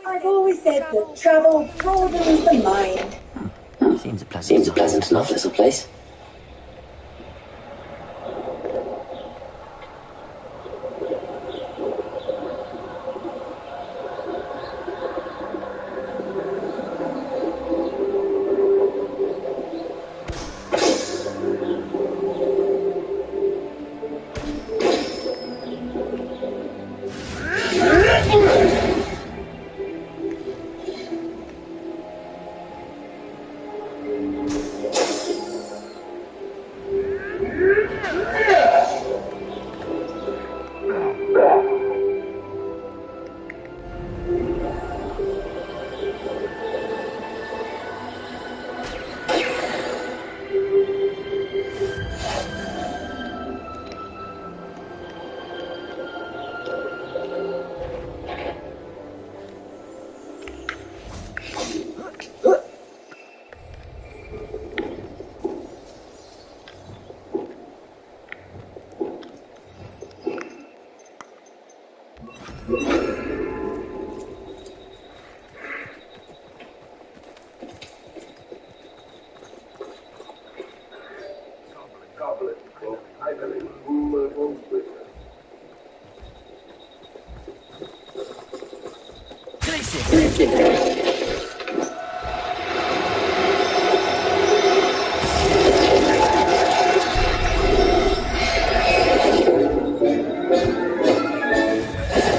I've always said that travel broadens the mind. Seems a pleasant enough little place.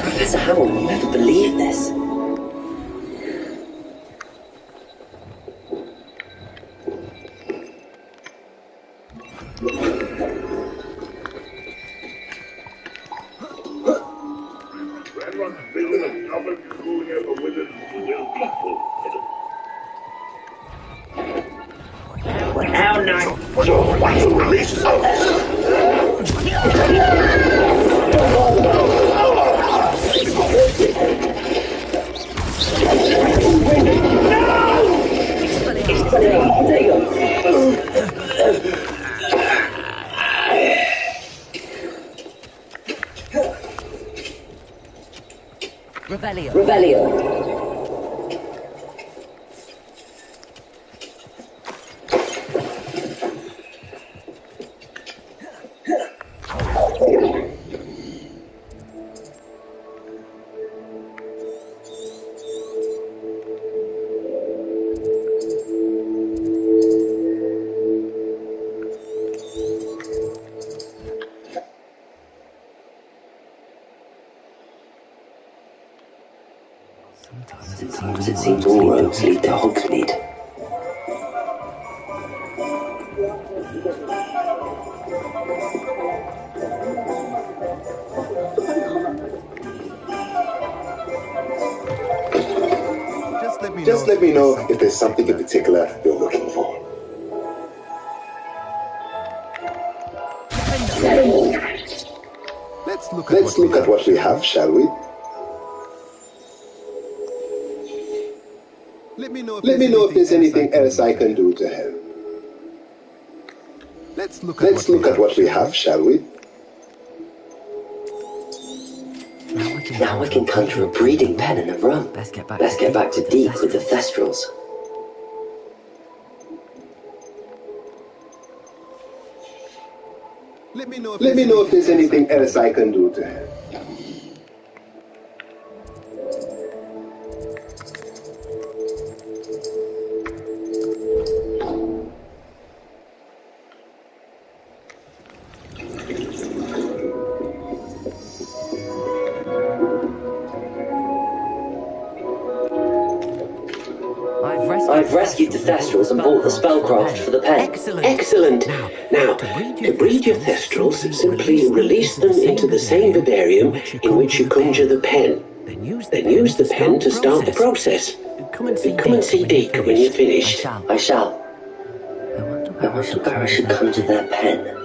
Professor Howell will never believe this. Revelio. Sometimes it seems all roads lead to Hogsmeade. Just let me know if there's something in particular you're looking for. Let's look at what we have, shall we? Let me know if there's anything else I can do to help. Let's look at what we have, shall we? Now we can conjure a breeding pen and a rum. Best get back to Deep with the Thestrals. Let me know if there's anything else I can do to help. I've rescued the Thestrals and bought the spellcraft for the pen. Excellent! Now, to breed your Thestrals, simply release them into the same vivarium in which you conjure the pen. Then use the pen to start the process. Come and see Deke when you finish. I shall. I wonder where I should conjure their pen.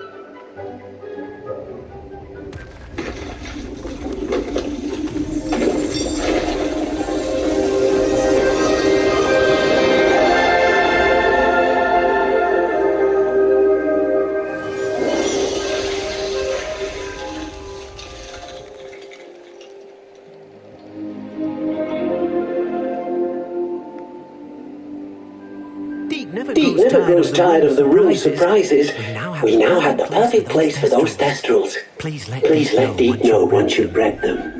Deep never grows tired of the room surprises. We now have the perfect place for those thestrals. Please let Deep know once you've bred them.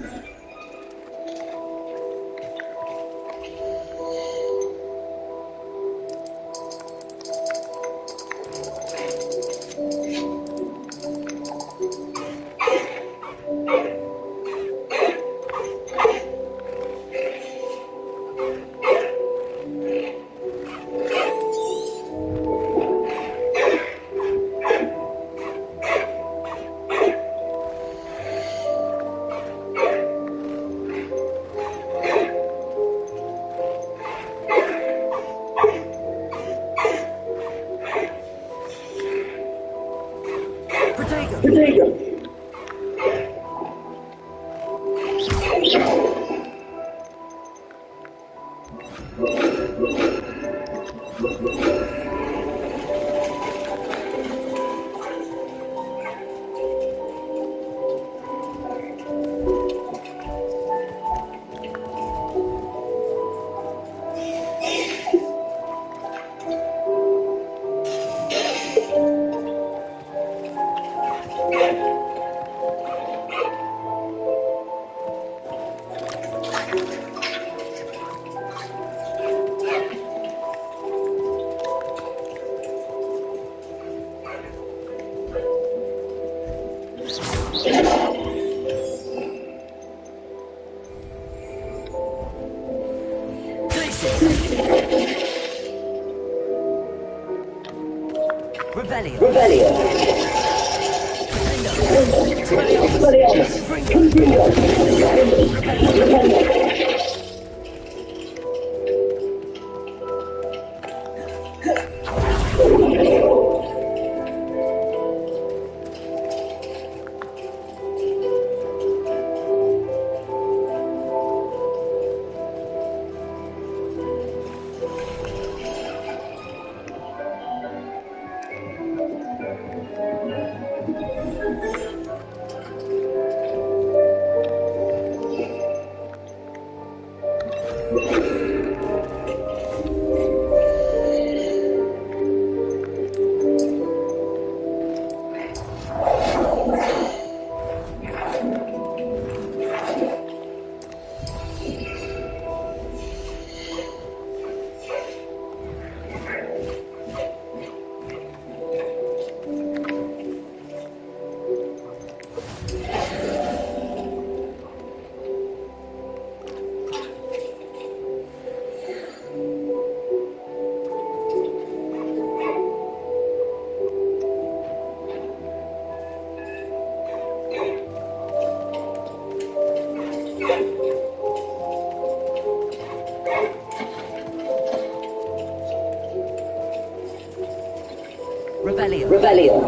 Revelio.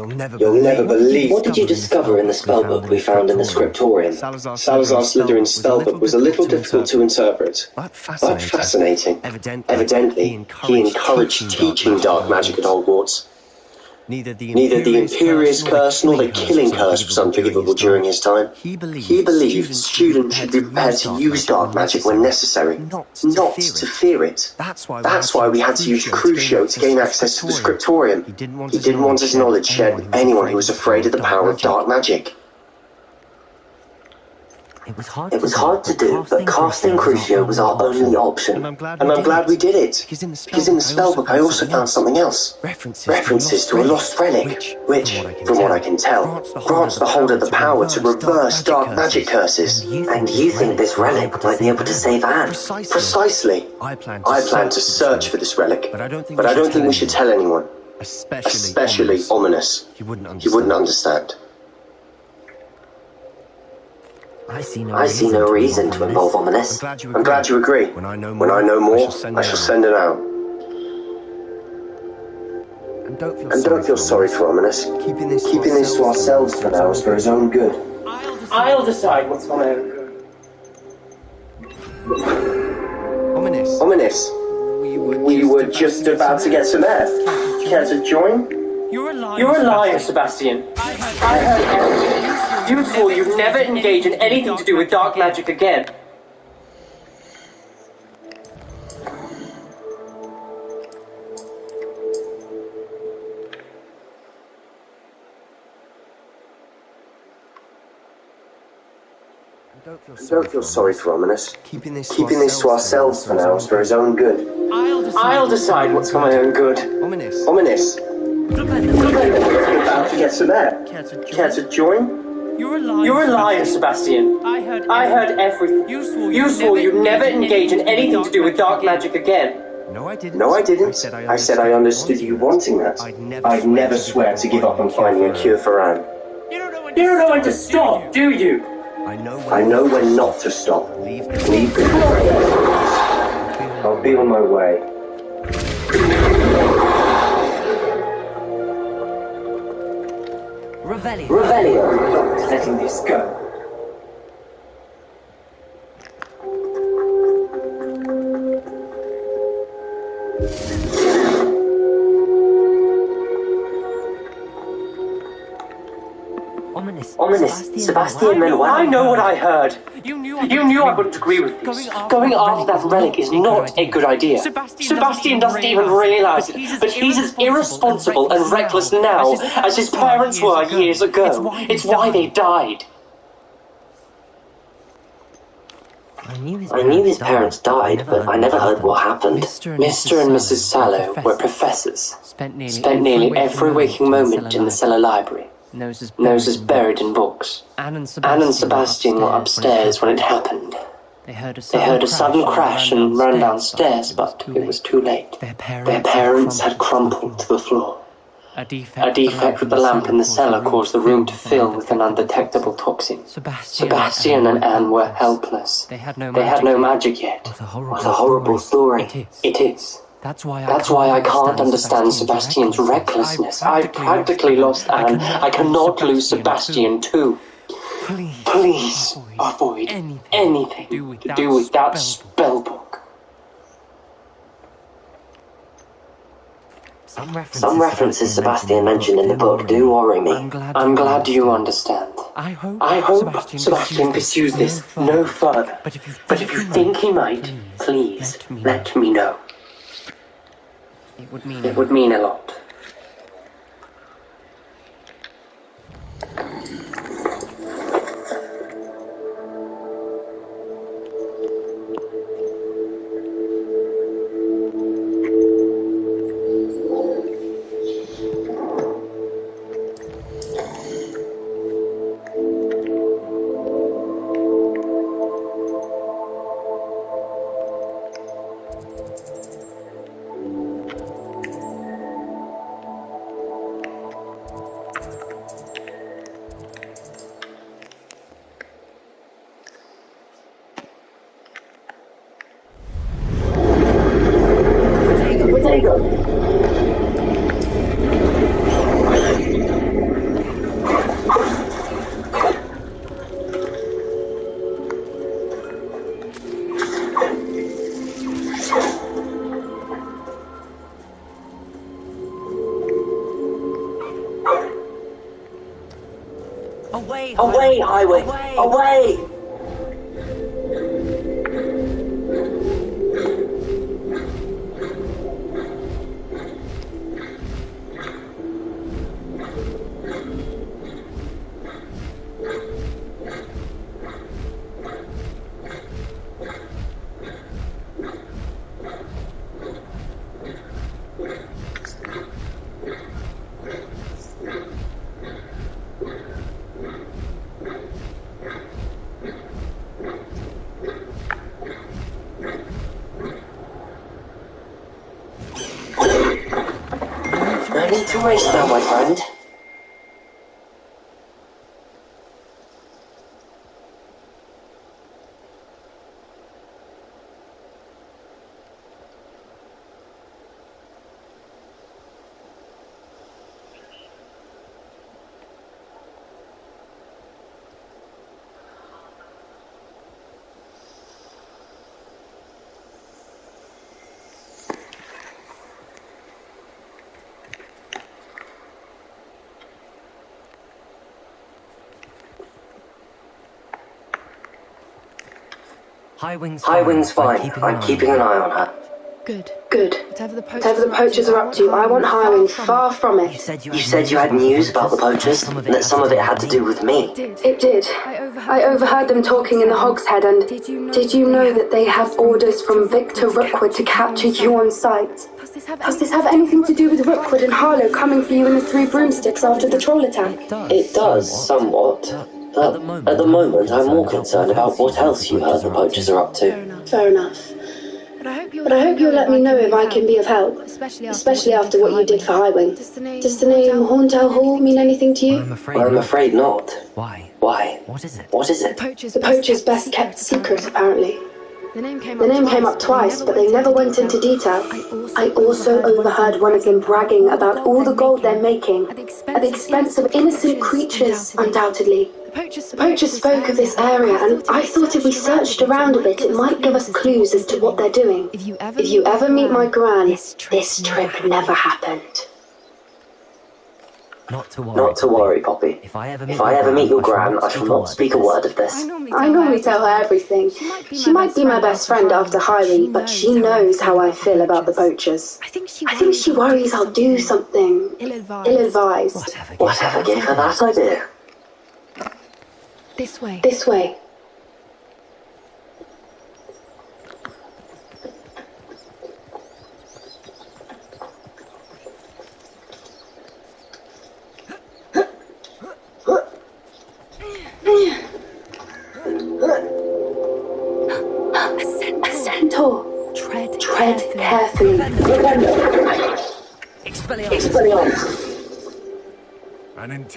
You'll never believe. What did you discover in the spellbook we found in the scriptorium? Salazar Slytherin's spellbook was a little difficult to interpret, but fascinating. Evidently, he encouraged teaching dark magic at Hogwarts. Neither the Imperious Curse nor the Killing Curse was unforgivable during his time. He believed students should be prepared to use dark magic when necessary, not to fear it. That's why we had to use Crucio to gain access to the scriptorium. He didn't want his knowledge shared with anyone who was afraid of the power of dark magic. It was hard to do, but casting Crucio was our only option. And I'm glad we did it. Because in the spellbook I also found something else. References to a lost relic, which, from what I can tell, grants the holder the power to reverse dark magic curses. And you think this relic might be able to save Anne? Precisely. I plan to search for this relic, but I don't think we should tell anyone. Especially Ominous. He wouldn't understand. I see no reason to involve Ominous. I'm glad you agree. When I know more, I shall send it out. And don't feel sorry for Ominous. Keeping this to ourselves for now is for his own good. I'll decide what's for my own good. Ominous. We were just about to get some air. Care to join? You're a liar, Sebastian. I heard everything. You swore you'd never engage in anything to do with dark magic again. Don't feel sorry for Ominous. Keeping this to ourselves for now is for his own good. I'll decide what's for my own good. Ominous. We're about to get some air. Care to join? You're a liar, Sebastian. I heard everything. You swore you'd never engage in anything to do with dark magic again. No, I didn't. I said I understood you wanting that. I'd never swear to give up on finding a cure for Anne. You don't know when to stop, do you? I know when not to stop. Leave the I'll be on my way. Revelio. Letting this go. Ominous. Sebastian Manuel. I know what I heard. You knew I wouldn't agree with this. Going after that relic is not a good idea. Sebastian doesn't even realize it, but he's as irresponsible and reckless now as his parents were years ago. It's why they died. I knew his parents died, but I never heard what happened. Mr. and Mrs. Sallow were professors. Spent nearly every waking moment in the cellar library. Noses buried in books. Anne and Sebastian were upstairs when it happened. They heard a sudden crash and ran downstairs, but it was too late. Their parents had crumpled to the floor. A defect with the lamp in the cellar caused the room to fill with an undetectable toxin. Sebastian and Anne were helpless. They had no magic yet. What a horrible story. It is. That's why I can't understand Sebastian's recklessness. I've practically lost Anne. I cannot lose Sebastian too. Please avoid anything to do with that spellbook. Some references Sebastian mentioned in the book do worry me. I'm glad you understand. I hope Sebastian pursues this no further. But if you think he might, please let me know. It would mean a lot. Away, Highway! Away! No need to race now, my friend. Highwing's fine. I'm keeping an eye on her. Good. Whatever the poachers are up to, I want Highwing far from it. You said you had news about the poachers, and that some of it had to do with me. It did. I overheard them talking in the Hogshead, and did you know that they have orders from Victor Rookwood to capture you on sight? Does this have anything to do with Rookwood and Harlow coming for you in the Three Broomsticks after the troll attack? It does, somewhat. But at the moment, I'm more concerned about what else you heard the poachers are up to. Fair enough. But I hope you'll let me know if I can be of help, especially after what you did for Highwing. Does the name Horntail Hall mean anything to you? I'm afraid not. Why? What is it? The poacher's best kept secret, apparently. The name came up twice, but they never went into detail. I also overheard one of them bragging about all the gold they're making, at the expense of innocent creatures, undoubtedly. The poachers spoke of this area, and I thought if we searched around a bit, it might give us clues as to what they're doing. If you ever meet my gran, this trip never happened. Not to worry, Poppy. If I ever meet your gran, I shall not speak a word of this. I normally tell her everything. She might be my best friend after Highwing, but she knows how I feel about the poachers. I think she worries I'll do something ill-advised. Whatever gave her that idea? This way. A centaur. Tread carefully. Expelliarmus.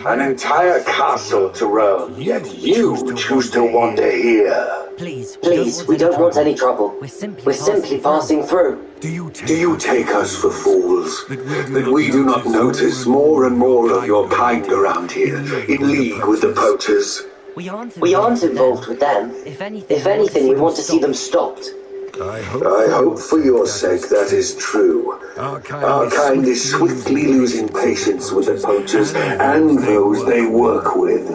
An entire castle to roam, yet you choose to wander here. Please, we don't want any trouble. We're simply passing through. Do you take us for fools? That we do not notice more and more of your kind around here, in league with the poachers? We aren't involved with them. If anything, we want to see them stopped. I hope for your sake that is true. Our kind is swiftly losing patience with the poachers and those they work with.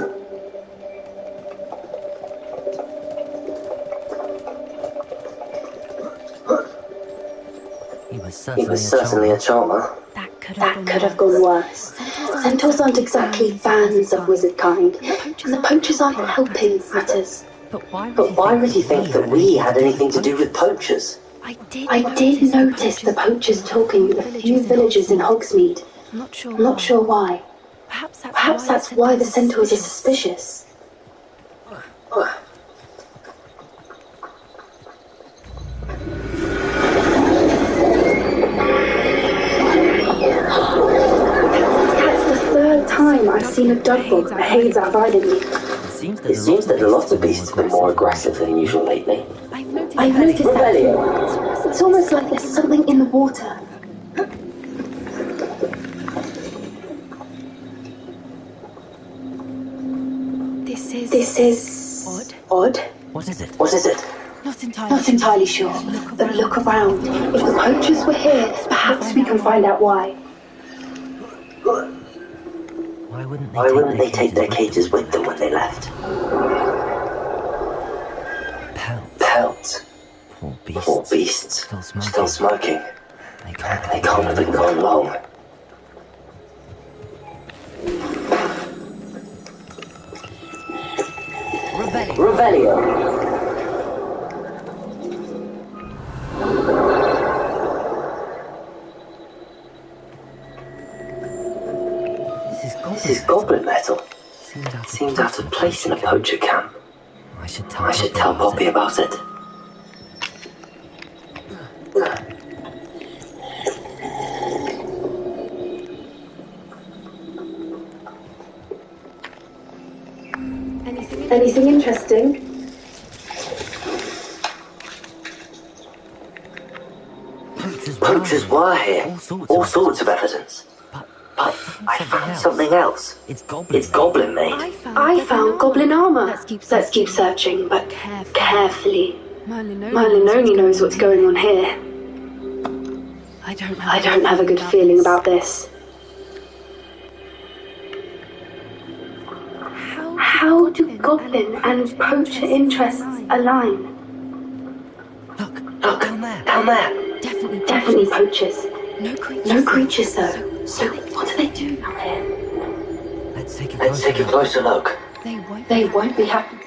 He was certainly a charmer. That could have gone worse. Centaurs aren't exactly fans of wizard kind, and the poachers aren't helping matters. But why would he think that we had anything to do with poachers? I did notice the poachers talking with a few villagers in Hogsmeade. I'm not sure why. Perhaps that's why the centaurs are suspicious. That's the third time I've seen a dugwog behave that violently. It seems that a lot of beasts have been more aggressive than usual lately. I've noticed that. It's almost like there's something in the water. This is odd. What is it? Not entirely sure, but look around. If the poachers were here, perhaps we can find out why. Why wouldn't they take their cages with them when they left? Pelts. Poor beasts. Still smoking. They can't have been gone long. Revelio. This is goblin metal. Seems out of place in a poacher camp. I should tell Poppy about it. Anything interesting? Poachers were here. All sorts of evidence. But I found something else. It's goblin made. I found goblin armor. Let's keep searching, but carefully. Merlin only knows what's going on here. I don't have a good feeling about this. How do goblin and poacher interests align? Look, down there. Definitely poachers. No creatures though. So what do they do down here? Let's take a closer look. They won't be happy.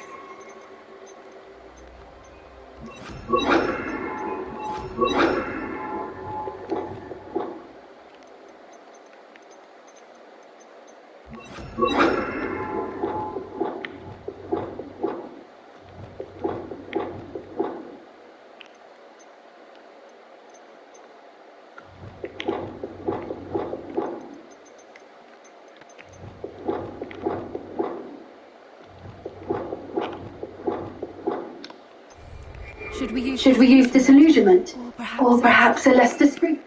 Should we use disillusionment? Or perhaps a less discreet?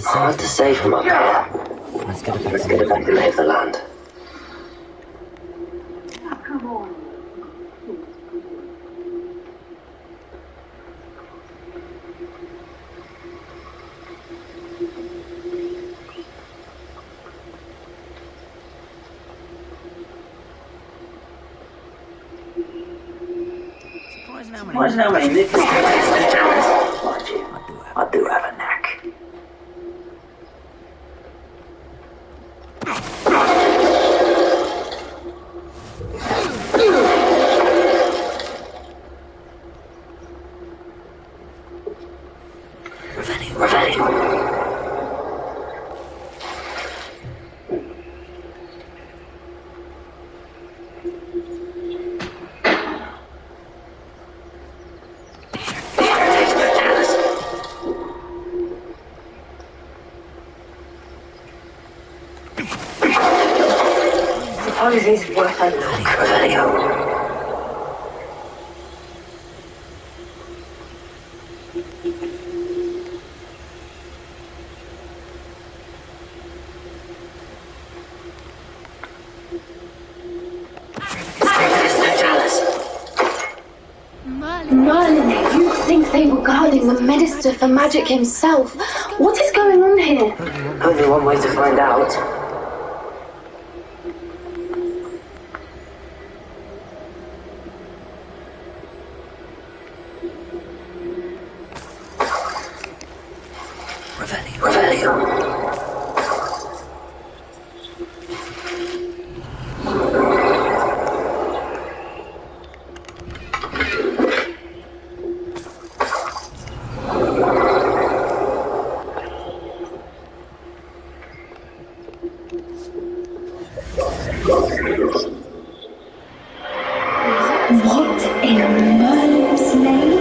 Hard to say from up here. Let's get a better lay of the land. Surprising how many nickels mind you. I do have a knack. Suppose it's worth a look, Revelio. Merlin, you think they were guarding the Minister for Magic himself? What is going on here? Only one way to find out. Revelio. What in Merlin's name?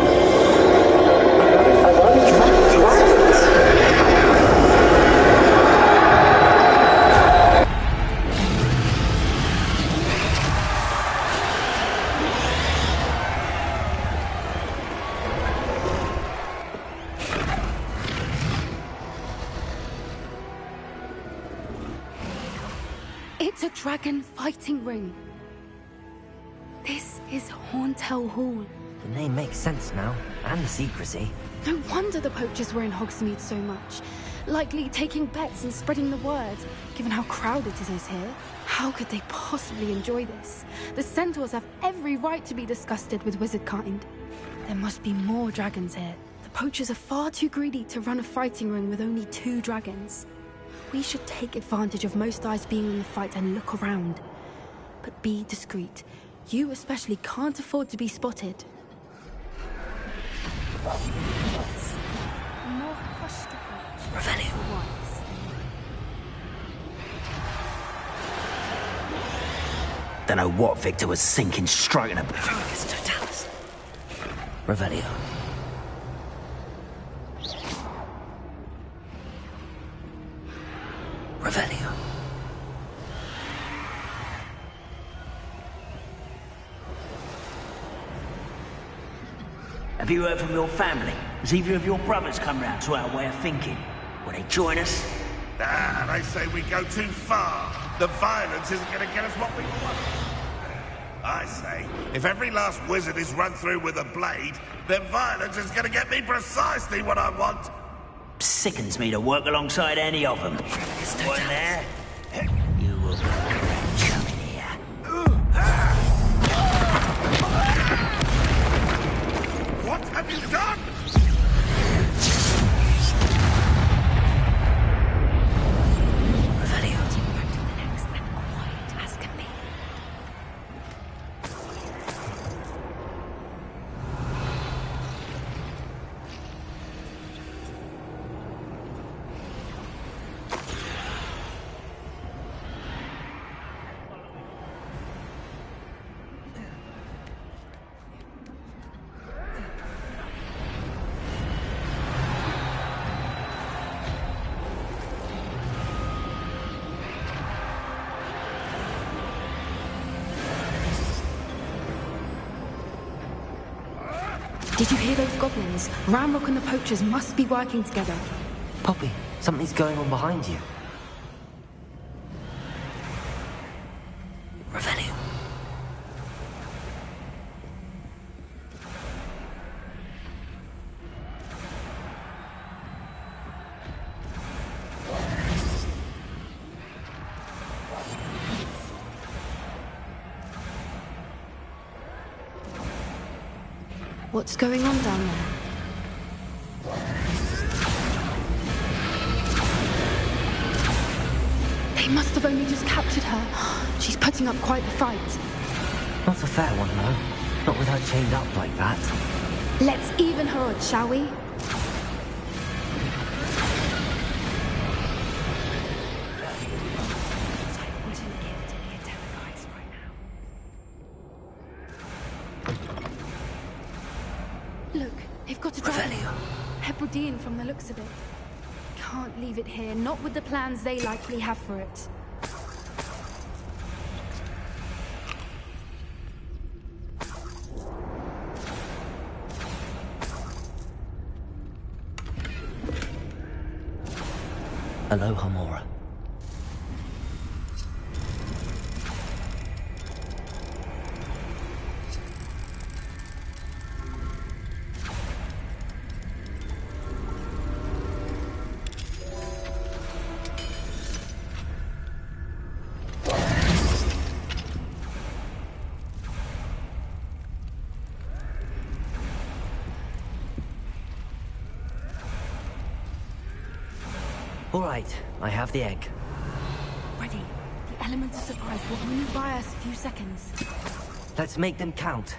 It's a dragon fighting ring. This is Horntail Hall. The name makes sense now, and the secrecy. No wonder the poachers were in Hogsmeade so much. Likely taking bets and spreading the word, given how crowded it is here. How could they possibly enjoy this? The centaurs have every right to be disgusted with wizard kind. There must be more dragons here. The poachers are far too greedy to run a fighting ring with only 2 dragons. We should take advantage of most eyes being in the fight and look around. But be discreet. You especially can't afford to be spotted. A more hushed approach. Revelio. Don't know what Victor was thinking, striking a Verrucus Totalis. Revelio. Revelio. Have you heard from your family? Has either of your brothers come round to our way of thinking? Will they join us? Ah, they say we go too far. The violence isn't going to get us what we want. I say, if every last wizard is run through with a blade, then violence is going to get me precisely what I want. Sickens me to work alongside any of them. What there? You will be correct, coming here. What have you done? Did you hear those goblins? Ramrock and the poachers must be working together. Poppy, something's going on behind you. Revelio. What's going on down there? They must have only just captured her. She's putting up quite the fight. Not a fair one, though. Not with her chained up like that. Let's even her odds, shall we? Look, they've got a dragon. Hebridean from the looks of it. Can't leave it here, not with the plans they likely have for it. Aloha, Mora. All right, I have the egg. Ready. The element of surprise will only buy us a few seconds. Let's make them count.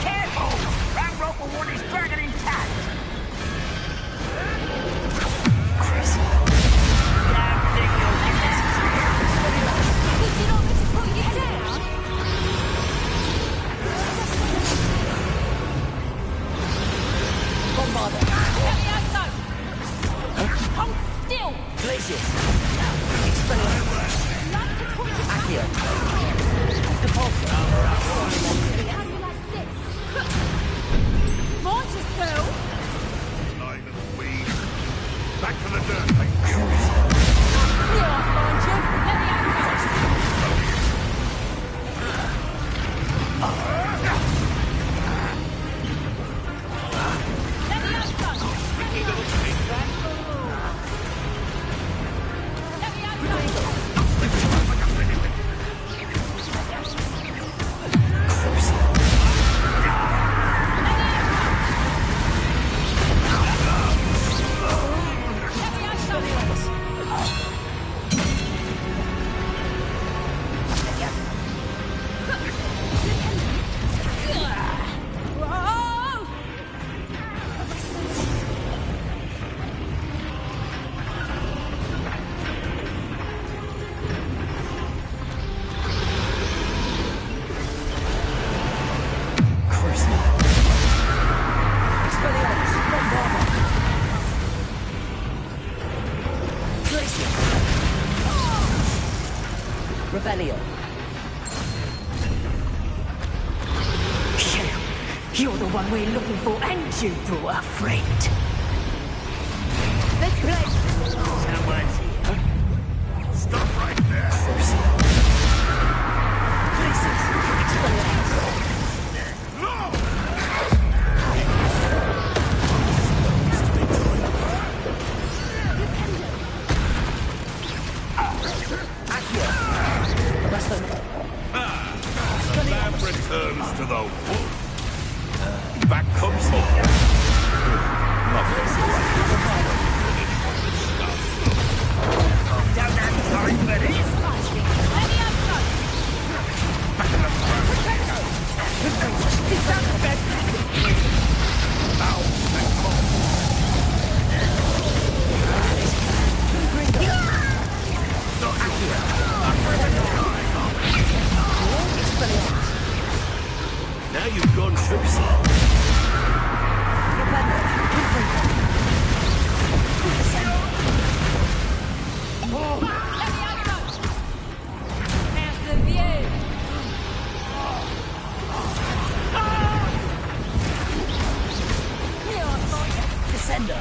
Careful! Ramrock will want his dragon intact! Chris. Damn thing you'll get this. Would you not just put you down? Bombarder. Get me outside! Hold still! Glacius! Expelliarmus! You're the one we're looking for, and you brought a friend. Let's play. Someone's here. Stop right there. Places. Explain. The lamb returns to the wolf. Back comes more. Don't have time for this. Now you've gone too far. Descender.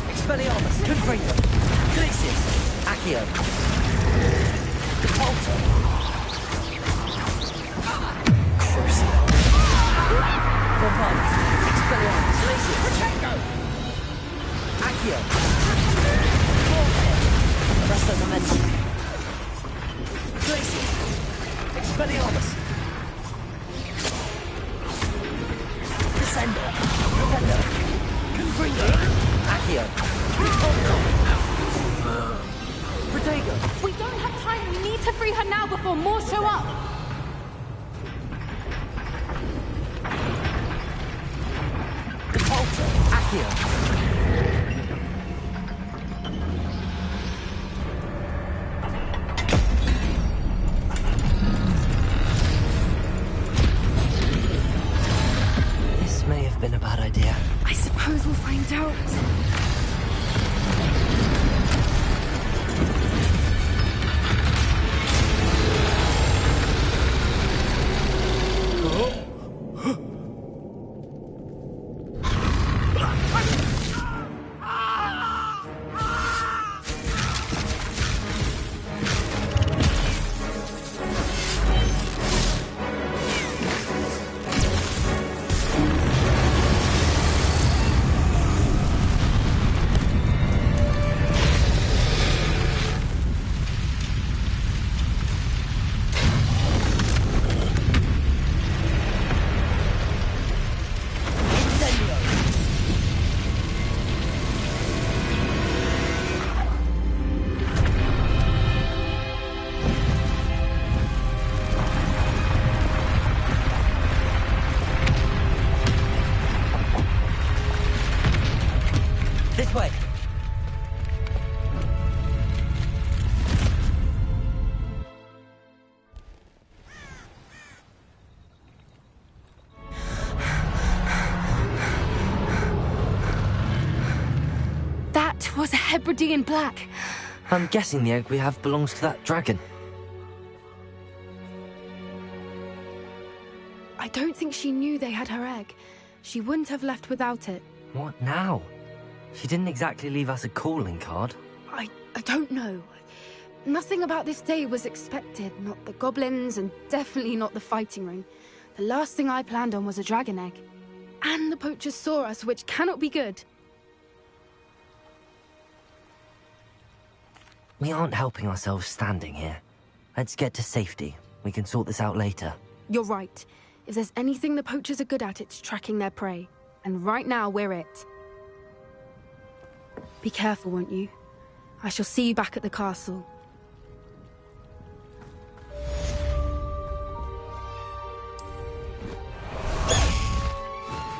Expelliarmus. We don't have time. We need to free her now before more show up. This may have been a bad idea. I suppose we'll find out. This way. That was a Hebridean black. I'm guessing the egg we have belongs to that dragon. I don't think she knew they had her egg. She wouldn't have left without it. What now? She didn't exactly leave us a calling card. I don't know. Nothing about this day was expected. Not the goblins, and definitely not the fighting ring. The last thing I planned on was a dragon egg. And the poachers saw us, which cannot be good. We aren't helping ourselves standing here. Let's get to safety. We can sort this out later. You're right. If there's anything the poachers are good at, it's tracking their prey. And right now, we're it. Be careful, won't you? I shall see you back at the castle.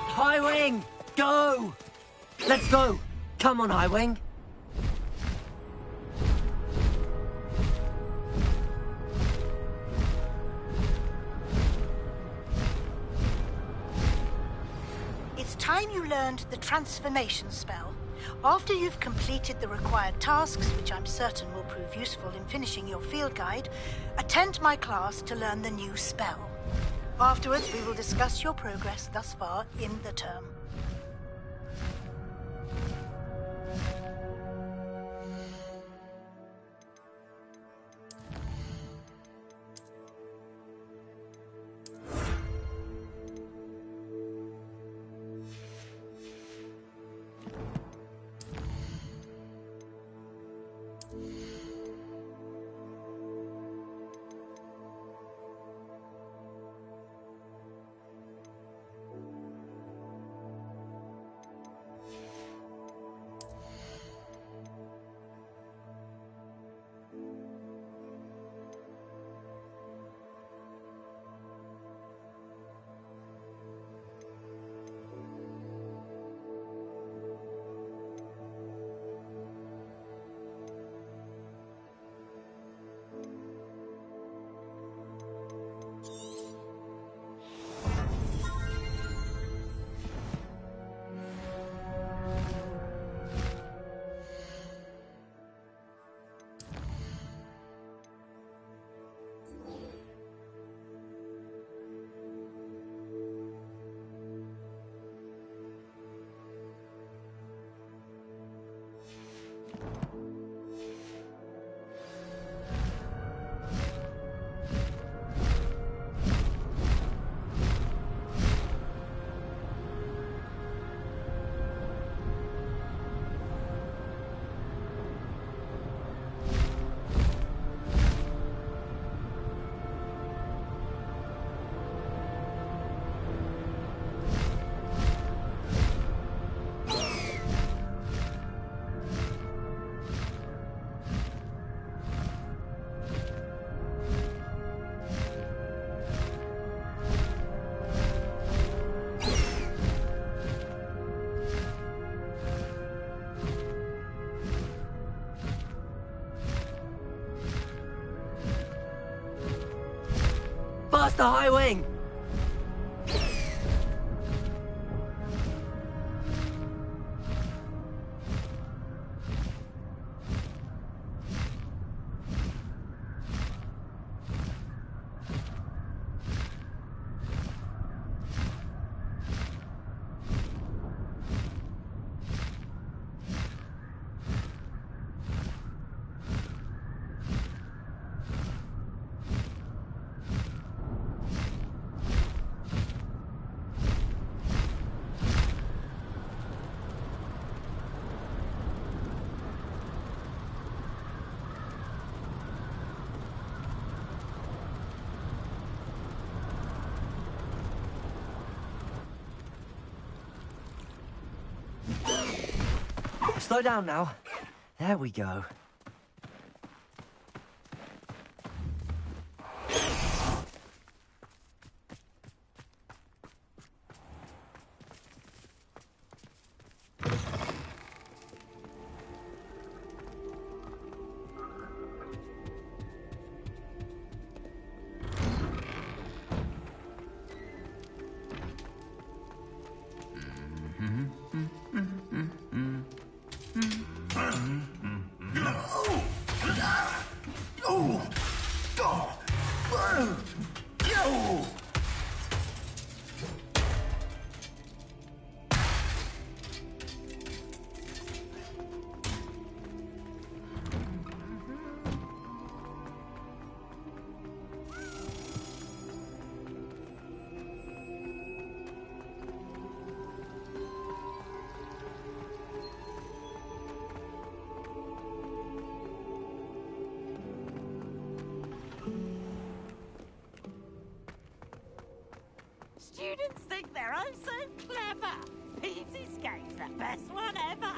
Highwing! Go! Let's go! Come on, Highwing! It's time you learned the transformation spell. After you've completed the required tasks, which I'm certain will prove useful in finishing your field guide, attend my class to learn the new spell. Afterwards, we will discuss your progress thus far in the term. Faster, Highwing! Slow down now. There we go. best one ever!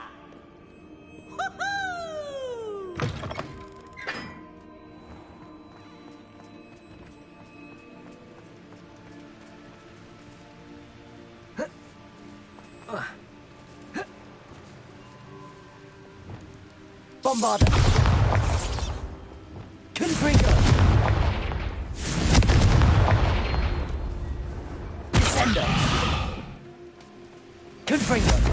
Woohoo! Bombarder! Confringo! Descender! Confringo!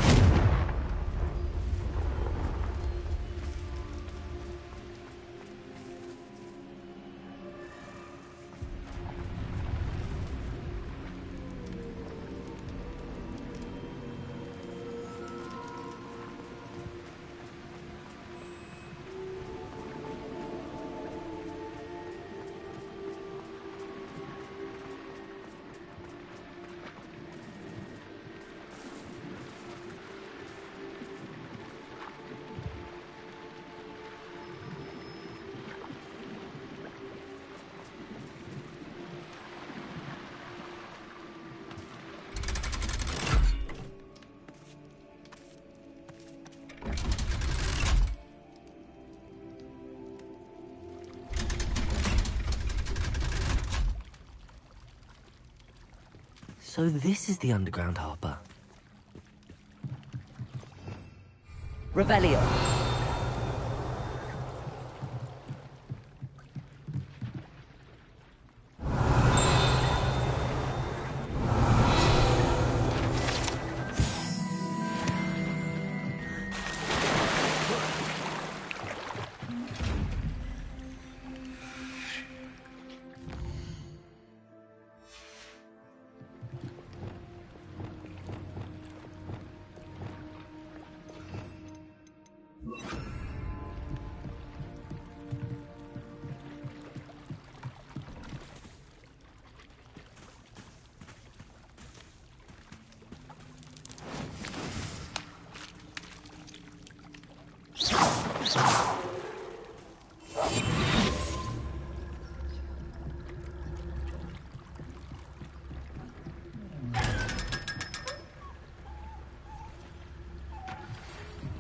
So this is the underground harbor. Revelio.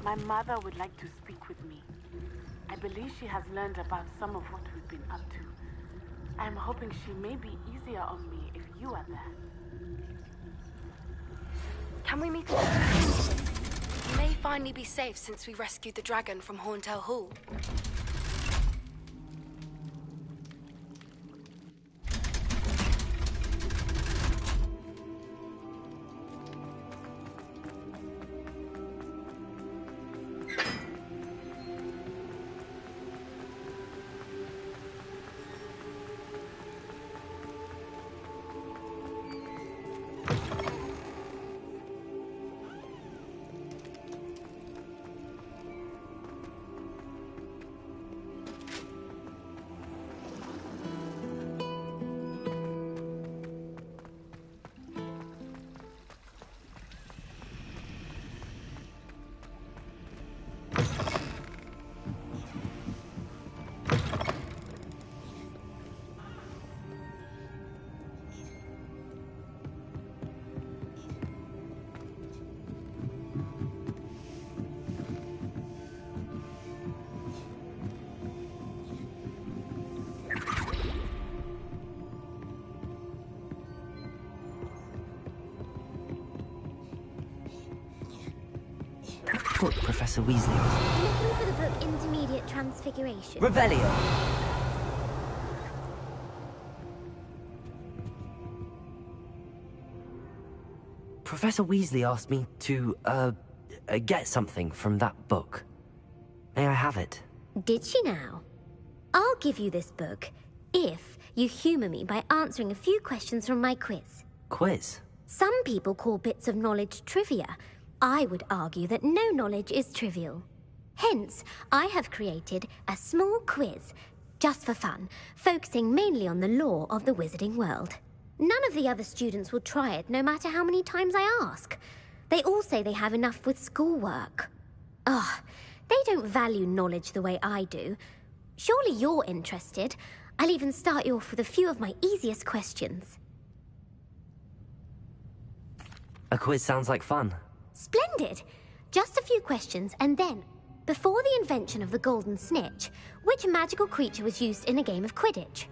My mother would like to speak with me. I believe she has learned about some of what we've been up to. I am hoping she may be easier on me if you are there. Can we meet again? You may finally be safe since we rescued the dragon from Horntail Hall. What, Professor Weasley? Looking for the book Intermediate Transfiguration. Revelio. Professor Weasley asked me to, get something from that book. May I have it? Did she now? I'll give you this book if you humor me by answering a few questions from my quiz. Quiz? Some people call bits of knowledge trivia. I would argue that no knowledge is trivial. Hence, I have created a small quiz, just for fun, focusing mainly on the lore of the wizarding world. None of the other students will try it, no matter how many times I ask. They all say they have enough with schoolwork. Ugh, they don't value knowledge the way I do. Surely you're interested. I'll even start you off with a few of my easiest questions. A quiz sounds like fun. Splendid! Just a few questions, and then, before the invention of the golden snitch, which magical creature was used in a game of Quidditch?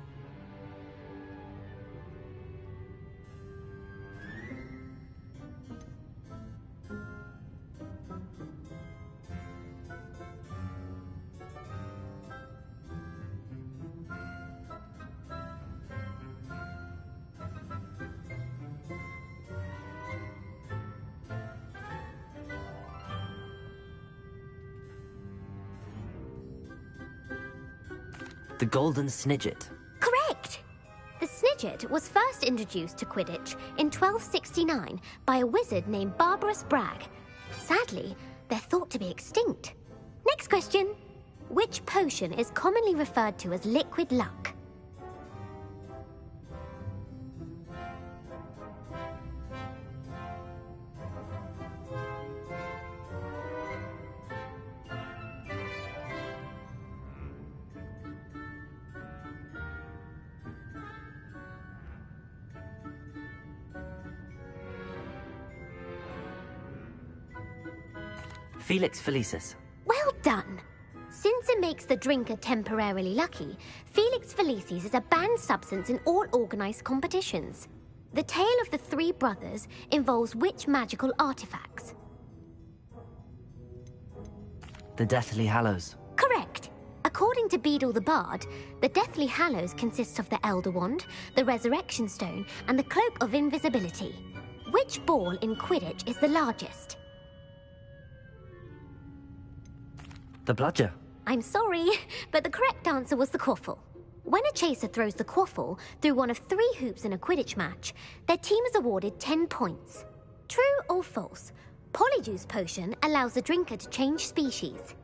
The golden snidget. Correct! The snidget was first introduced to Quidditch in 1269 by a wizard named Barbarous Bragg. Sadly, they're thought to be extinct. Next question. Which potion is commonly referred to as liquid luck? Felix Felicis. Well done! Since it makes the drinker temporarily lucky, Felix Felicis is a banned substance in all organised competitions. The tale of the three brothers involves which magical artifacts? The Deathly Hallows. Correct! According to Beadle the Bard, the Deathly Hallows consists of the Elder Wand, the Resurrection Stone, and the Cloak of Invisibility. Which ball in Quidditch is the largest? The Bludger. I'm sorry, but the correct answer was the quaffle. When a chaser throws the quaffle through one of 3 hoops in a Quidditch match, their team is awarded 10 points. True or false? Polyjuice potion allows the drinker to change species.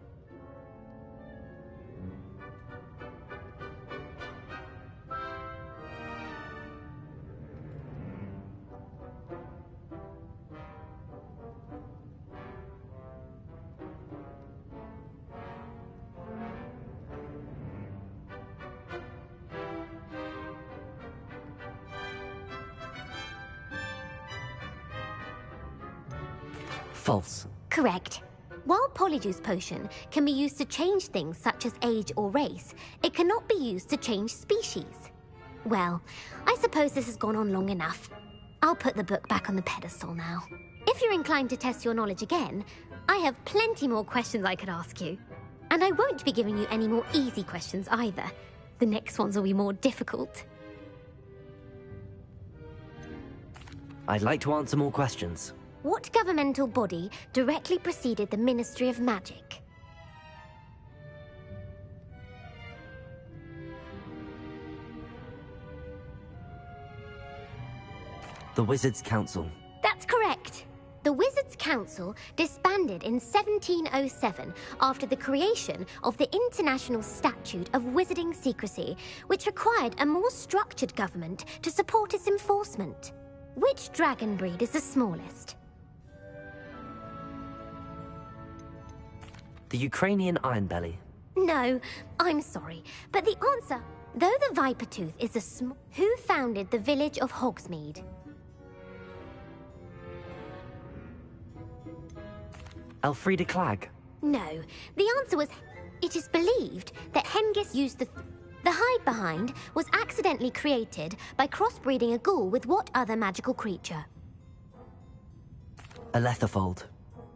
False. Correct. While Polyjuice potion can be used to change things such as age or race, it cannot be used to change species. Well, I suppose this has gone on long enough. I'll put the book back on the pedestal now. If you're inclined to test your knowledge again, I have plenty more questions I could ask you. And I won't be giving you any more easy questions either. The next ones will be more difficult. I'd like to answer more questions. What governmental body directly preceded the Ministry of Magic? The Wizards' Council. That's correct. The Wizards' Council disbanded in 1707 after the creation of the International Statute of Wizarding Secrecy, which required a more structured government to support its enforcement. Which dragon breed is the smallest? The Ukrainian Ironbelly. No, I'm sorry, but the answer... Though the Viper Tooth is a Who founded the village of Hogsmeade? Elfrida Clegg. No, the answer was... It is believed that Hengist used the hide-behind was accidentally created by crossbreeding a ghoul with what other magical creature? A Letherfold.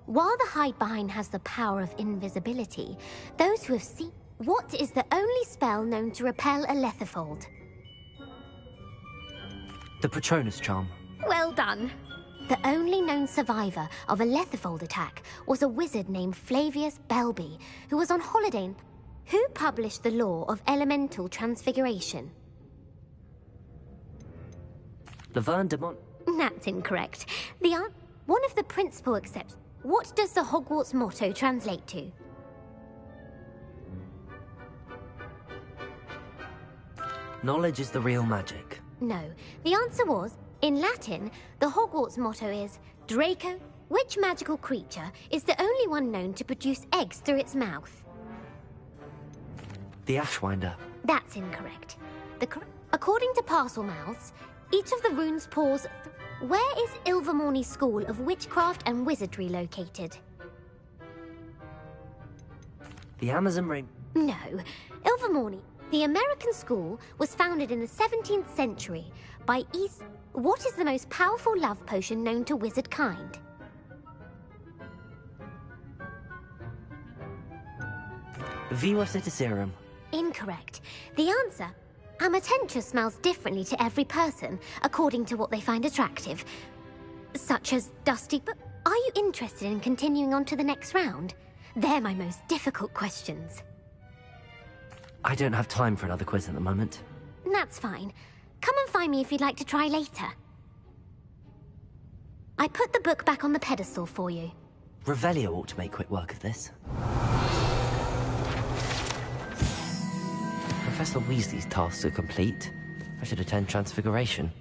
While the hide-behind has the power of invisibility, those who have seen... What is the only spell known to repel a Letherfold? The Patronus Charm. Well done. The only known survivor of a Letherfold attack was a wizard named Flavius Belby, who was on holiday. Who published the law of elemental transfiguration? Laverne de Mont. That's incorrect. One of the principal exceptions. What does the Hogwarts motto translate to? Knowledge is the real magic. No, the answer was, in Latin, the Hogwarts motto is Draco. Which magical creature is the only one known to produce eggs through its mouth? The Ashwinder. That's incorrect. According to Parselmouths, each of the runes pours... Where is Ilvermorny School of Witchcraft and Wizardry located? The Amazon Rain... No. Ilvermorny, the American school, was founded in the 17th century by East... What is the most powerful love potion known to wizard kind? Viva Citiserum. Incorrect. The answer... Amatentia smells differently to every person, according to what they find attractive. Such as dusty... But are you interested in continuing on to the next round? They're my most difficult questions. I don't have time for another quiz at the moment. That's fine. Come and find me if you'd like to try later. I put the book back on the pedestal for you. Revelio ought to make quick work of this. Professor Weasley's tasks are complete. I should attend Transfiguration.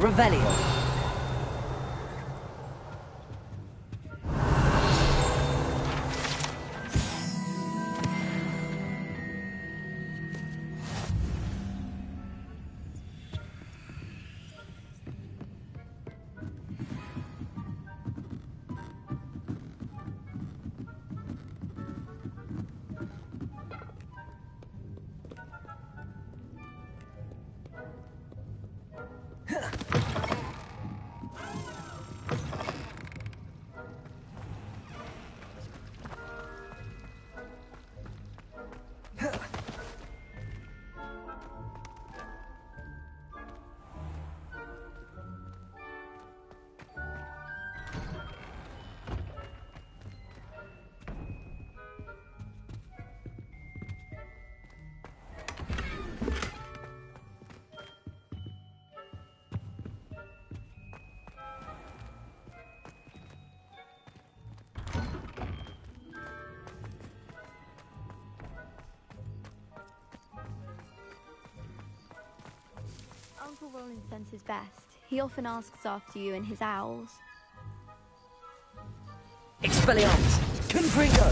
Revelio. Uncle Roland sends his best. He often asks after you and his owls. Expelliarmus! Confringo!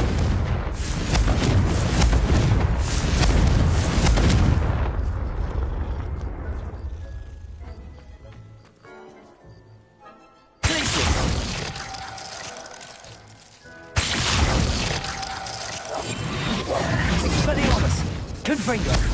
Expelliarmus! Confringo!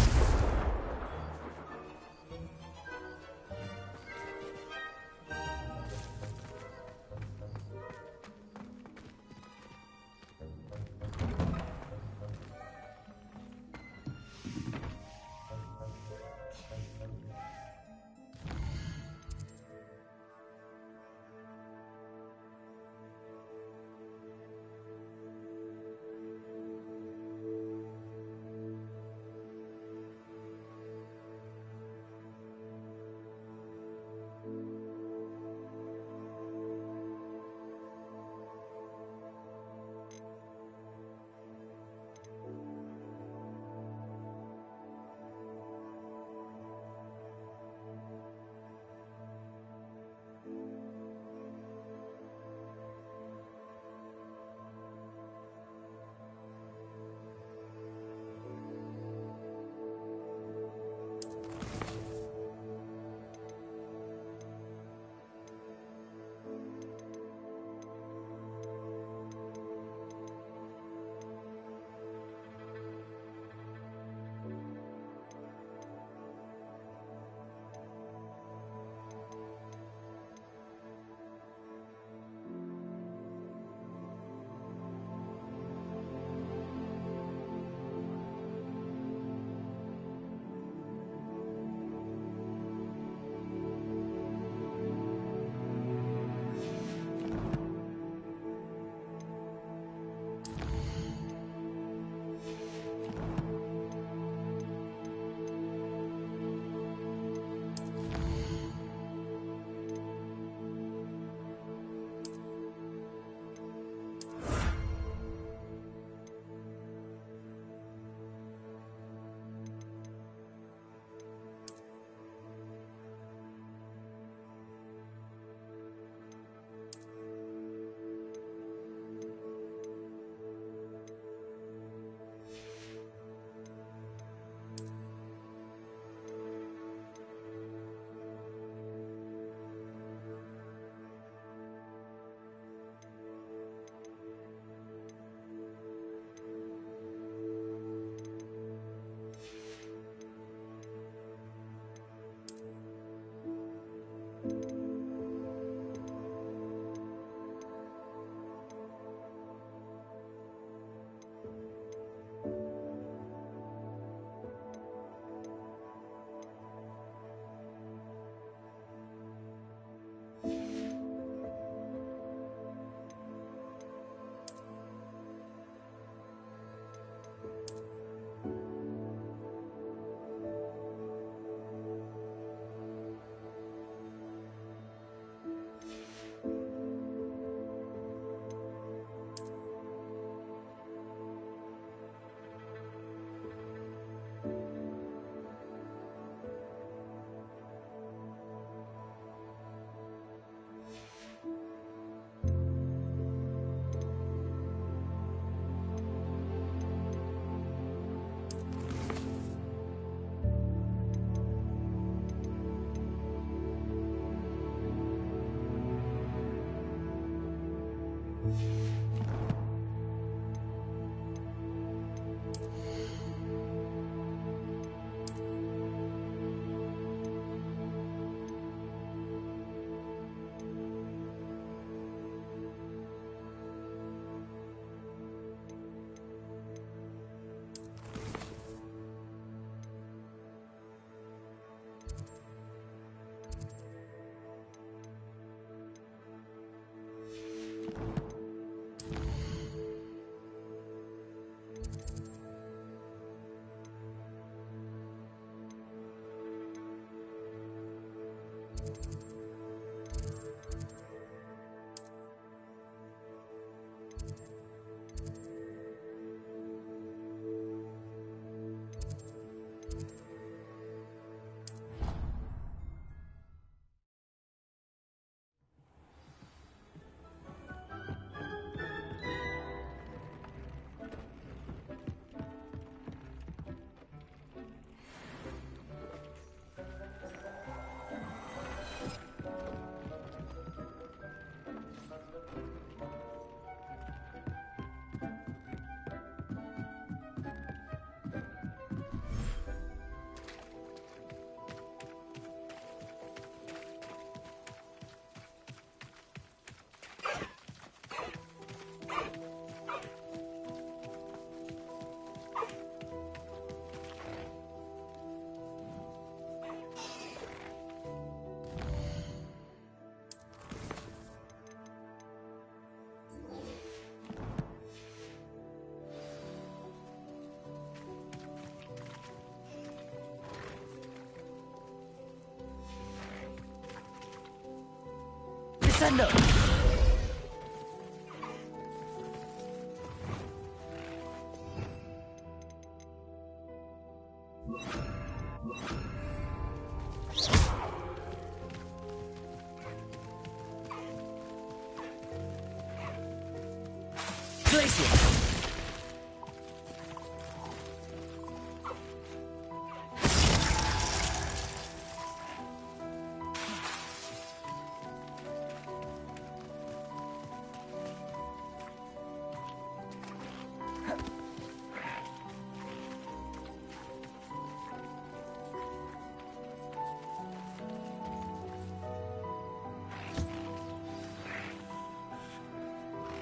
Listen up!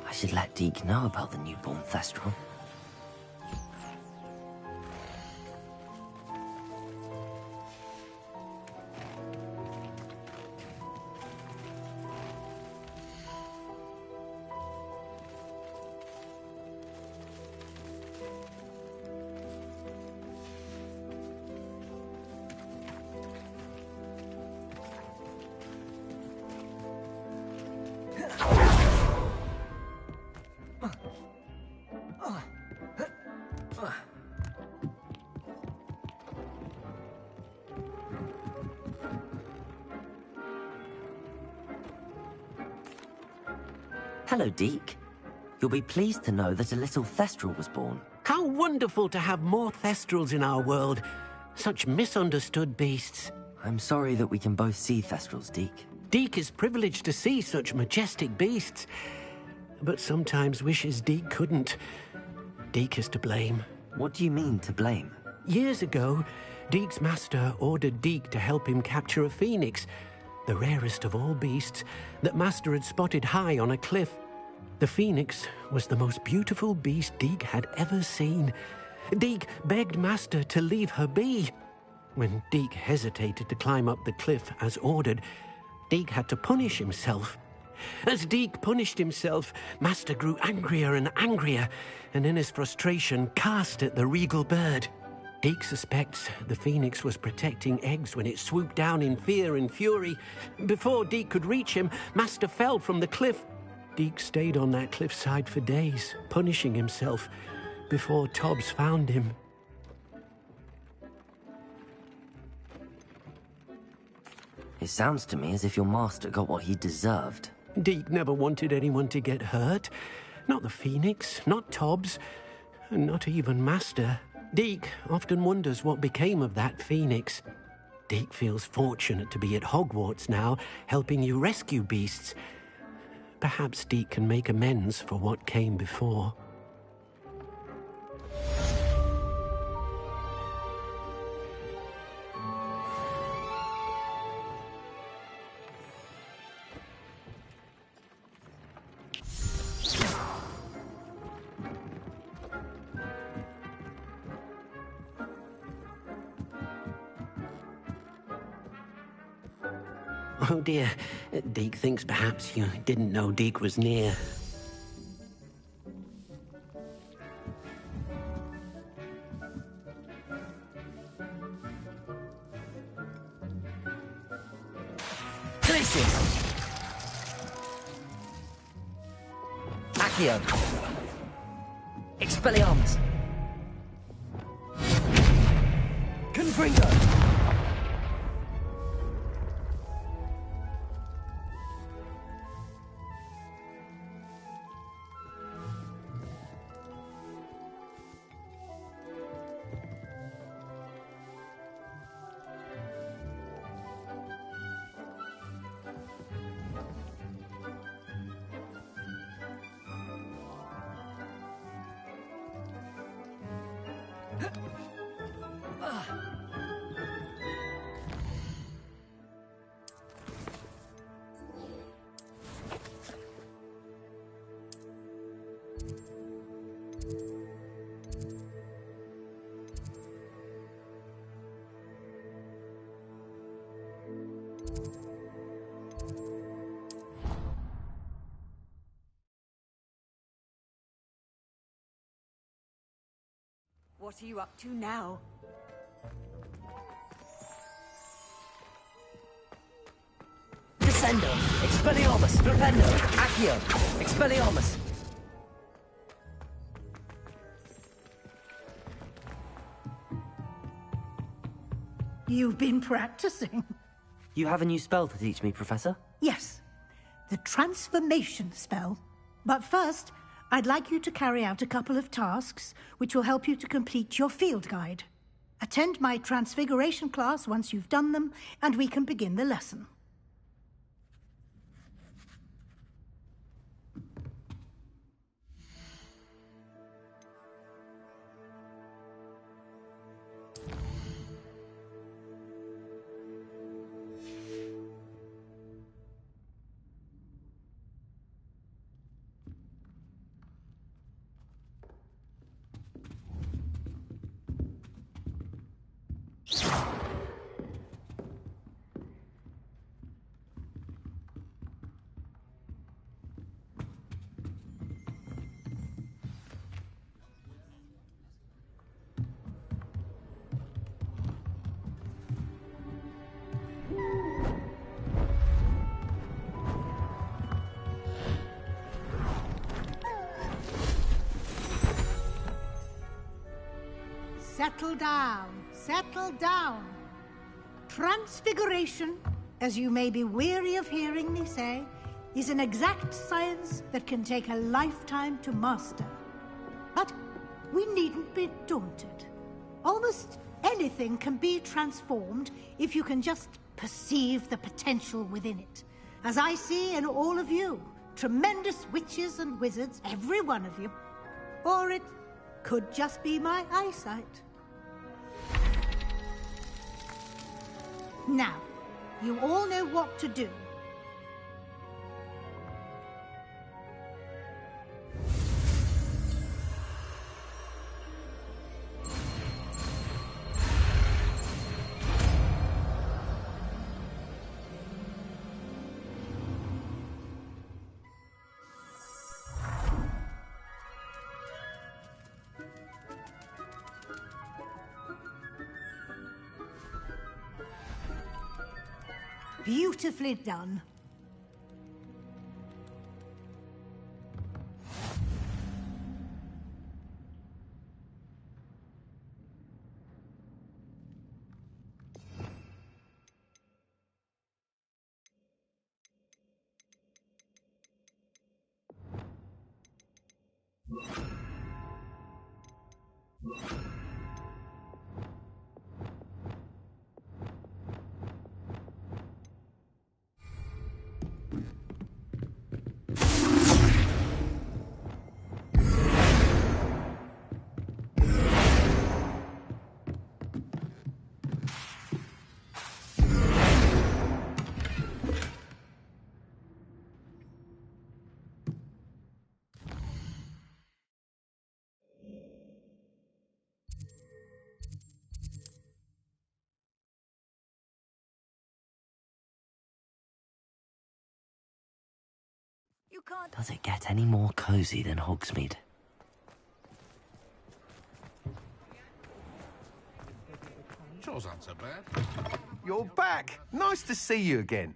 I should let Deke know about the newborn Thestral. Hello, Deke. You'll be pleased to know that a little Thestral was born. How wonderful to have more Thestrals in our world. Such misunderstood beasts. I'm sorry that we can both see Thestrals, Deke. Deke is privileged to see such majestic beasts, but sometimes wishes Deke couldn't. Deke is to blame. What do you mean, to blame? Years ago, Deke's master ordered Deke to help him capture a phoenix, the rarest of all beasts, that Master had spotted high on a cliff. The phoenix was the most beautiful beast Deke had ever seen. Deke begged Master to leave her be. When Deke hesitated to climb up the cliff as ordered, Deke had to punish himself. As Deke punished himself, Master grew angrier and angrier, and in his frustration cast at the regal bird. Deke suspects the phoenix was protecting eggs when it swooped down in fear and fury. Before Deke could reach him, Master fell from the cliff. Deke stayed on that cliffside for days, punishing himself, before Tobbs found him. It sounds to me as if your master got what he deserved. Deke never wanted anyone to get hurt. Not the phoenix, not Tobbs, and not even Master. Deke often wonders what became of that phoenix. Deke feels fortunate to be at Hogwarts now, helping you rescue beasts. Perhaps Deke can make amends for what came before. Oh dear, Deke thinks perhaps you didn't know Deke was near. Places! Accio! Expelliarmus! Confringo! What are you up to now? Descendo! Expelliarmus! Flipendo! Accio! Expelliarmus! You've been practicing. You have a new spell to teach me, Professor? Yes, the transformation spell. But first, I'd like you to carry out a couple of tasks which will help you to complete your field guide. Attend my transfiguration class once you've done them, and we can begin the lesson. Settle down, settle down. Transfiguration, as you may be weary of hearing me say, is an exact science that can take a lifetime to master. But we needn't be daunted. Almost anything can be transformed if you can just perceive the potential within it. As I see in all of you, tremendous witches and wizards, every one of you. Or it could just be my eyesight. Now, you all know what to do. Beautifully done. Does it get any more cozy than Hogsmeade? Sure aren't so bad. You're back! Nice to see you again.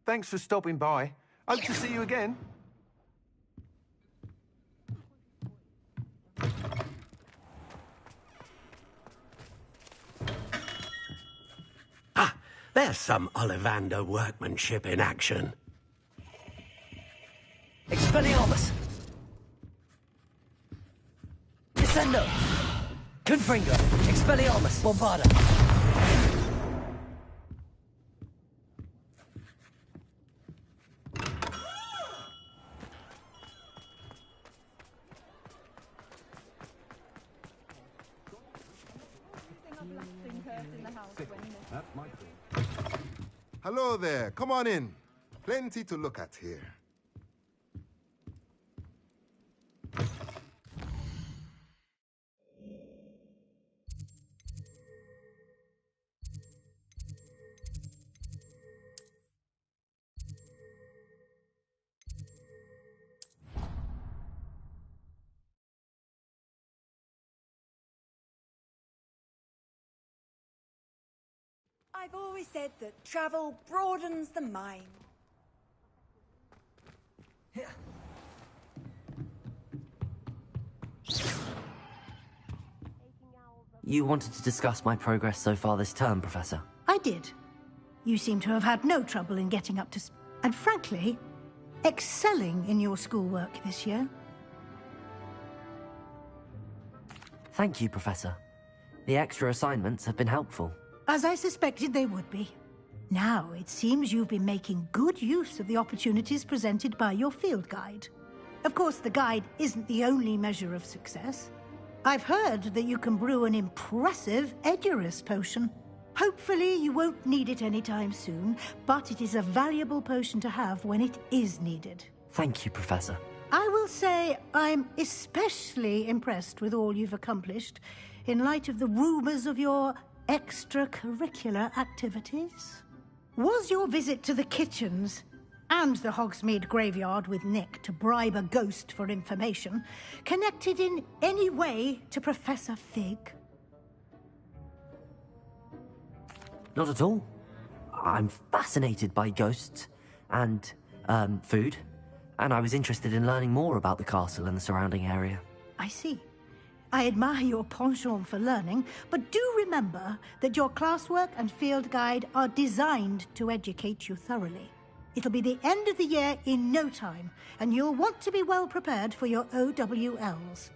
Thanks for stopping by. Hope to see you again. Ah, there's some Ollivander workmanship in action. Expelliarmus! Descendo! Confringo! Expelliarmus! Bombarda! Hello there. Come on in. Plenty to look at here. I've always said that travel broadens the mind. You wanted to discuss my progress so far this term, Professor? I did. You seem to have had no trouble in getting up to... and frankly, excelling in your schoolwork this year. Thank you, Professor. The extra assignments have been helpful. As I suspected they would be. Now, it seems you've been making good use of the opportunities presented by your field guide. Of course, the guide isn't the only measure of success. I've heard that you can brew an impressive Edurus potion. Hopefully, you won't need it anytime soon, but it is a valuable potion to have when it is needed. Thank you, Professor. I will say I'm especially impressed with all you've accomplished in light of the rumors of your extracurricular activities. Was your visit to the kitchens and the Hogsmeade graveyard with Nick to bribe a ghost for information connected in any way to Professor Fig? Not at all. I'm fascinated by ghosts and, food, and I was interested in learning more about the castle and the surrounding area. I see. I admire your penchant for learning, but do remember that your classwork and field guide are designed to educate you thoroughly. It'll be the end of the year in no time, and you'll want to be well prepared for your OWLs.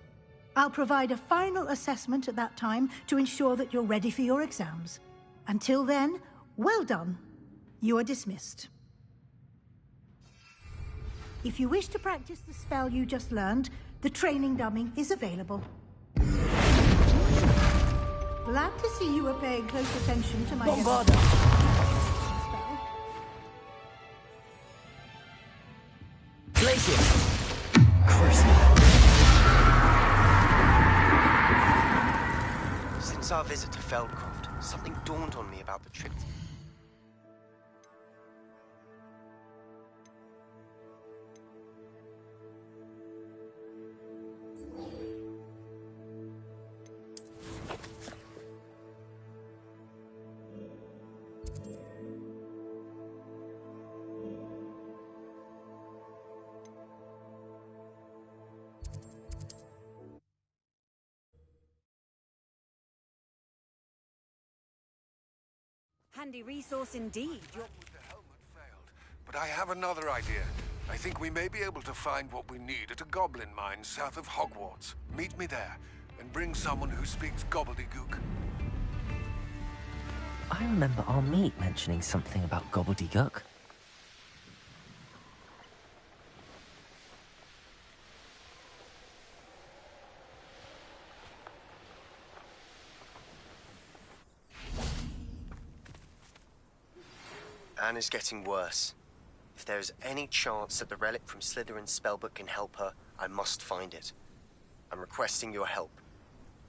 I'll provide a final assessment at that time to ensure that you're ready for your exams. Until then, well done. You are dismissed. If you wish to practice the spell you just learned, the training dummy is available. Glad to see you are paying close attention to my... Bombarda! Glacier! Since our visit to Feldcroft, something dawned on me about the trip. Handy resource indeed. But I have another idea. I think we may be able to find what we need at a goblin mine south of Hogwarts. Meet me there, and bring someone who speaks gobbledygook. I remember our meet mentioning something about gobbledygook. Anne is getting worse. If there is any chance that the relic from Slytherin's spellbook can help her, I must find it. I'm requesting your help.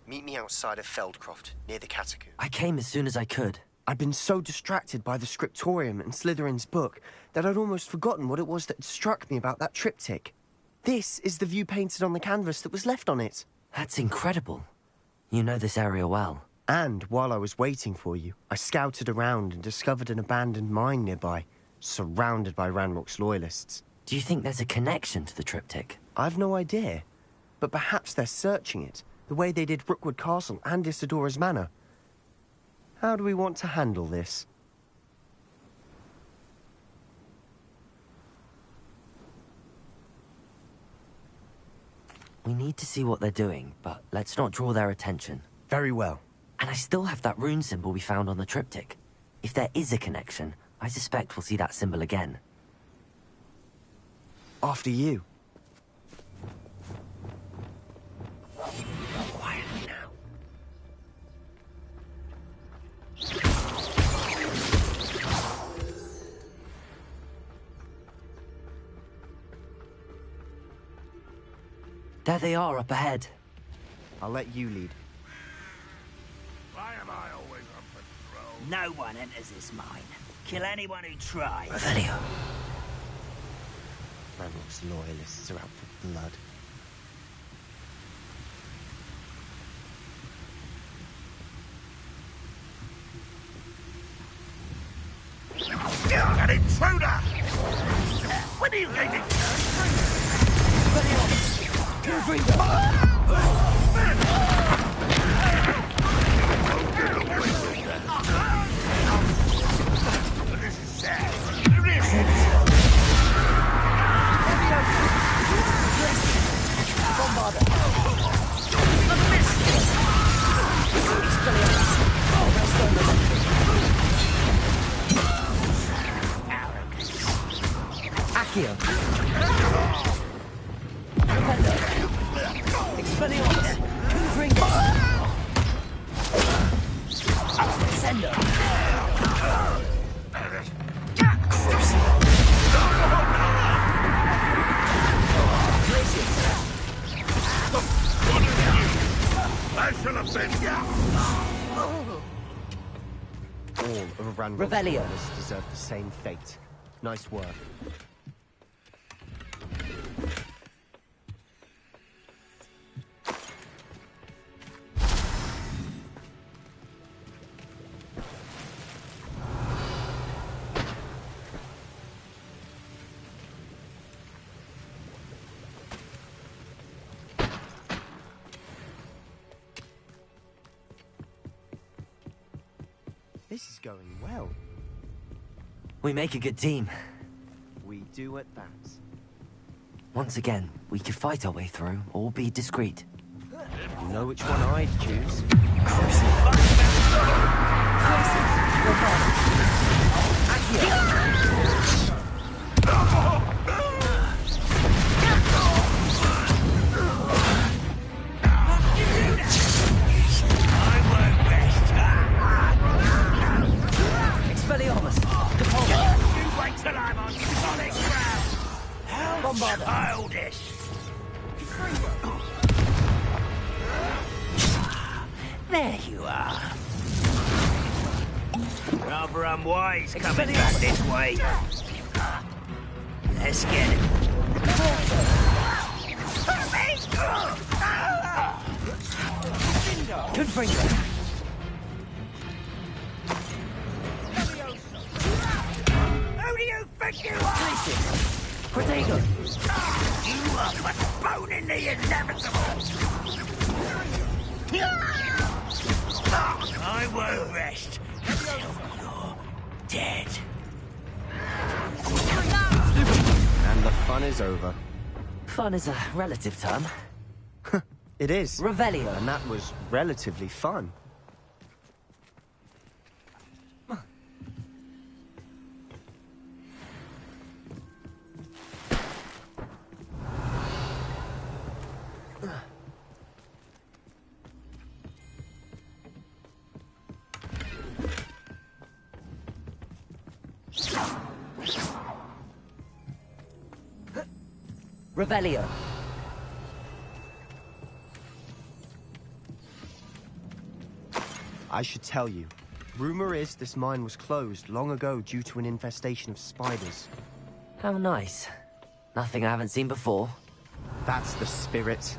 Meet me outside of Feldcroft, near the catacomb. I came as soon as I could. I'd been so distracted by the scriptorium and Slytherin's book that I'd almost forgotten what it was that struck me about that triptych. This is the view painted on the canvas that was left on it. That's incredible. You know this area well. And while I was waiting for you, I scouted around and discovered an abandoned mine nearby, surrounded by Ranrock's loyalists. Do you think there's a connection to the triptych? I've no idea, but perhaps they're searching it, the way they did Rookwood Castle and Isidora's Manor. How do we want to handle this? We need to see what they're doing, but let's not draw their attention. Very well. And I still have that rune symbol we found on the triptych. If there is a connection, I suspect we'll see that symbol again. After you. Quietly now. There they are, up ahead. I'll let you lead. Why am I always on patrol? No one enters this mine. Kill anyone who tries. Revelio. Ranrock's loyalists are out for blood. An intruder! When are you getting... This is sad. Accio. Expelliarmus. Confringo. Sendo. I shall have been... All of Ranrock's Revelio. loyalists deserve the same fate. Nice work. This is going well. We make a good team. We do at that. Once again, we could fight our way through, or be discreet. You know which one I'd choose. Expelliarmus! You wait till I'm on solid ground! How childish! There you are. Rather unwise coming back this way. Let's get it. Confringo! Who do you think you are? Protego! You are postponing the inevitable. I won't rest until you're dead. And the fight fun is over. Fun is a relative term. It is. Revelio. And that was relatively fun. Revelio. I should tell you. Rumor is this mine was closed long ago due to an infestation of spiders. How nice. Nothing I haven't seen before. That's the spirit.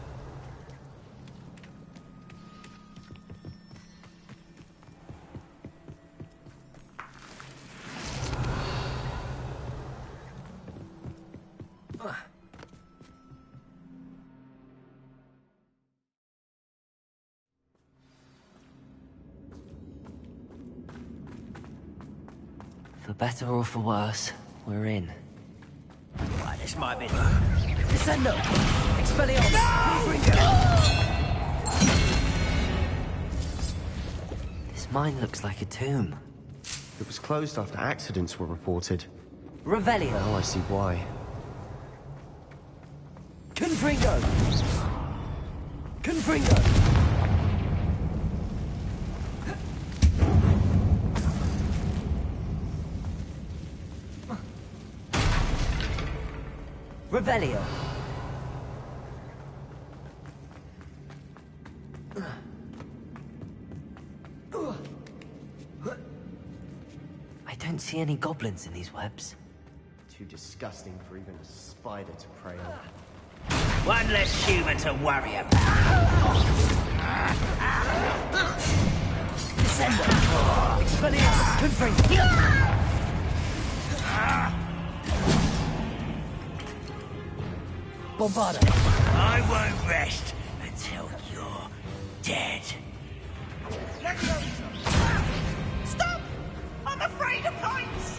For better or for worse, we're in. Right, this might be... Descendo! Expelliarmus! This mine looks like a tomb. It was closed after accidents were reported. Revelio! Now I see why. Confringo! Confringo! Revelio! I don't see any goblins in these webs. Too disgusting for even a spider to prey on. One less human to worry about. Descendo! Expelliarmus! Confringo! Bombardo! I won't rest until you're dead. Stop! I'm afraid of heights!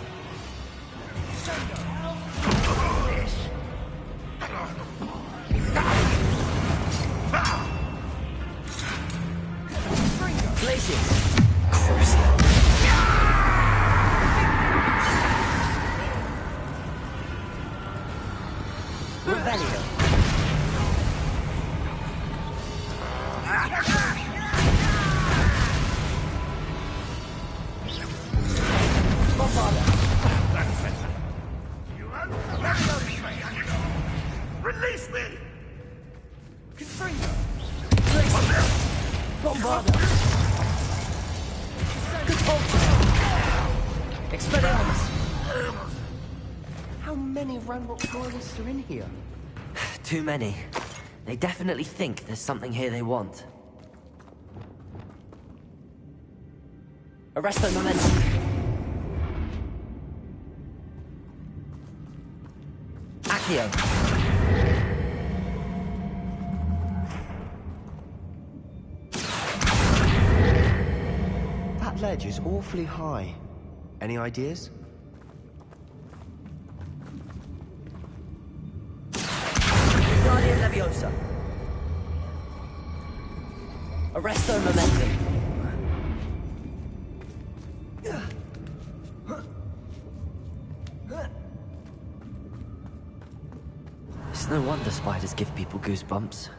Glacius! Revelio! Bombardo! Release me! Confringo! Bombardo! Expelliarmus! How many Ranrock loyalists are in here? Too many. They definitely think there's something here they want. Arresto momentum. Accio. That ledge is awfully high. Any ideas? Guardian Leviosa. Arresto momentum. It's no wonder spiders give people goosebumps.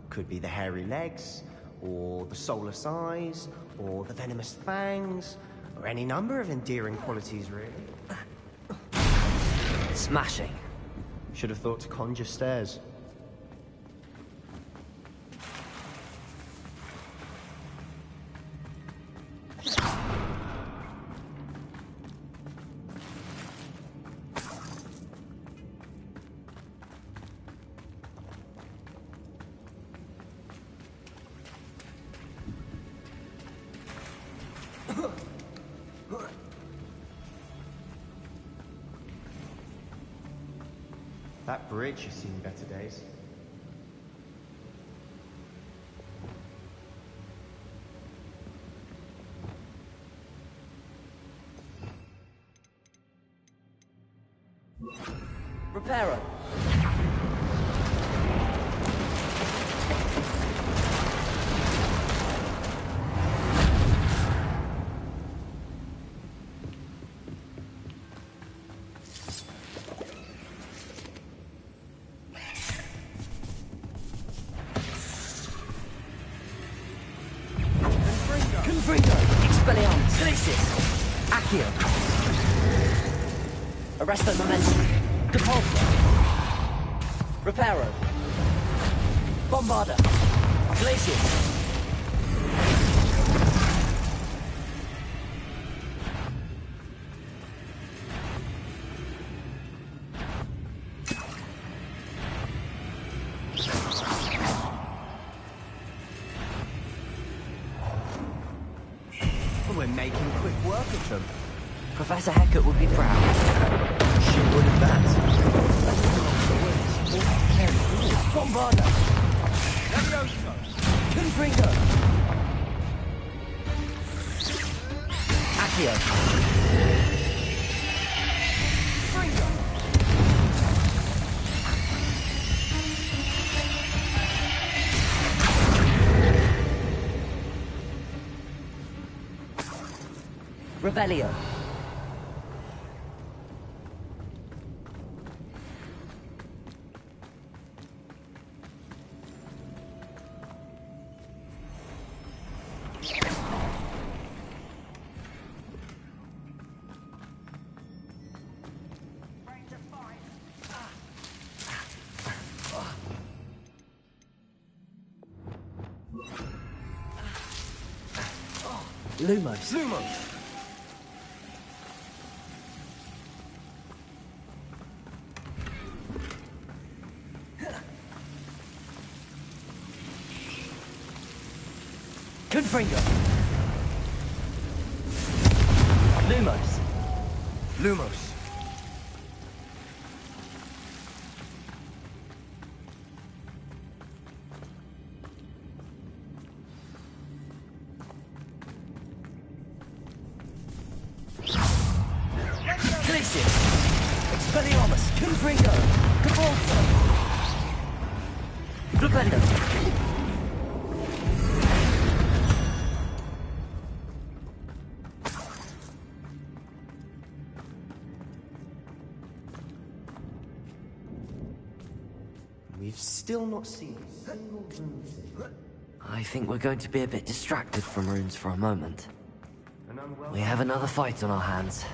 Could be the hairy legs, or the soulless eyes, or the venomous fangs, or any number of endearing qualities, really. Smashing. Should have thought to conjure stairs. That bridge has seen better days. Reparo. Confringo! Expelliarmus! Glacis! Accio! Arresto Momentum! Depulso! Reparo! Bombarda! Glacis! We're making quick work of them. Professor Hecat would be proud. She would at that. Bombarda! Levioso! Confringo! Accio! Fringo! Revelio. Lumos. Lumos! Confringo. Lumos. Lumos. Glacis. Expelliarmus. Confringo. Depulso. Flipendo. We've still not seen a single rune. I think we're going to be a bit distracted from runes for a moment. We have another fight on our hands.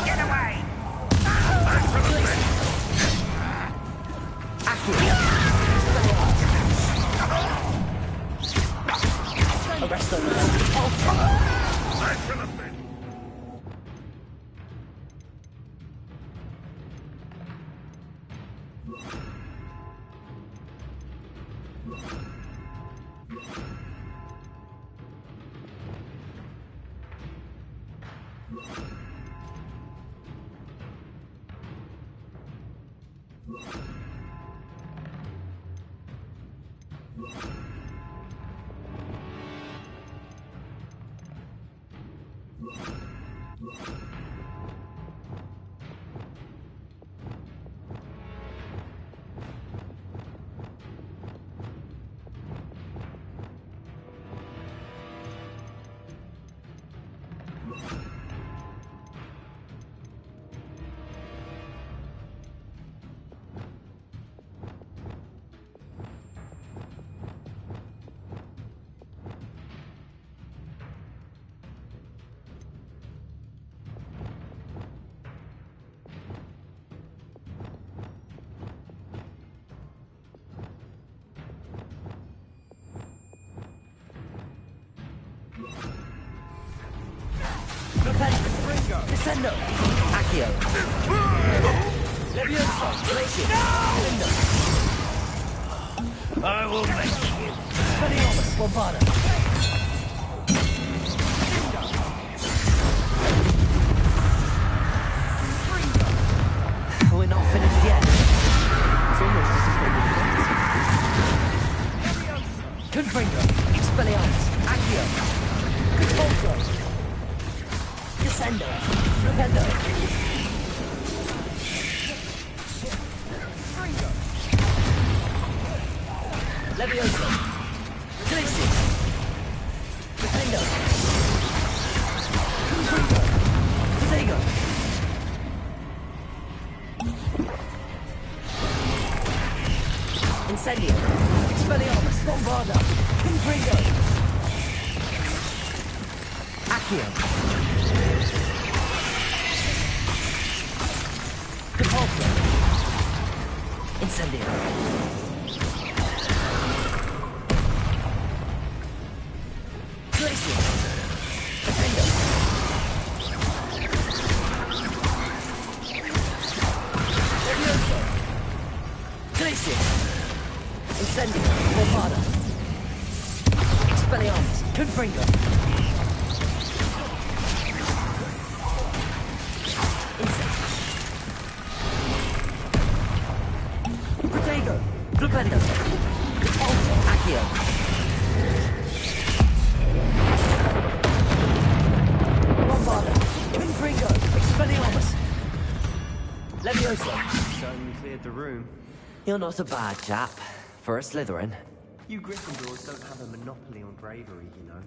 Get away! Arrest them. Descendo! Accio! Levioso! Glacier! Flipendo! I will make you. Expelliarmus! Bombarda! We're not finished yet. It's almost as if Leviosa! Glacius! Potato! Confringo! Potato! Incendio! Expelliarmus! Bombarda! Confringo! Accio! Repulsor! Incendio! Glacius! Potato! Leviosa! Glacius! Incendio! Bombarda! Expelliarmus! Confringo! Protego! Flipendo! Also Accio! Bombarda! Confringo! Expelliarmus! Leviosa! Certainly cleared the room. You're not a bad chap. For a Slytherin. You Gryffindors don't have a monopoly on bravery, you know.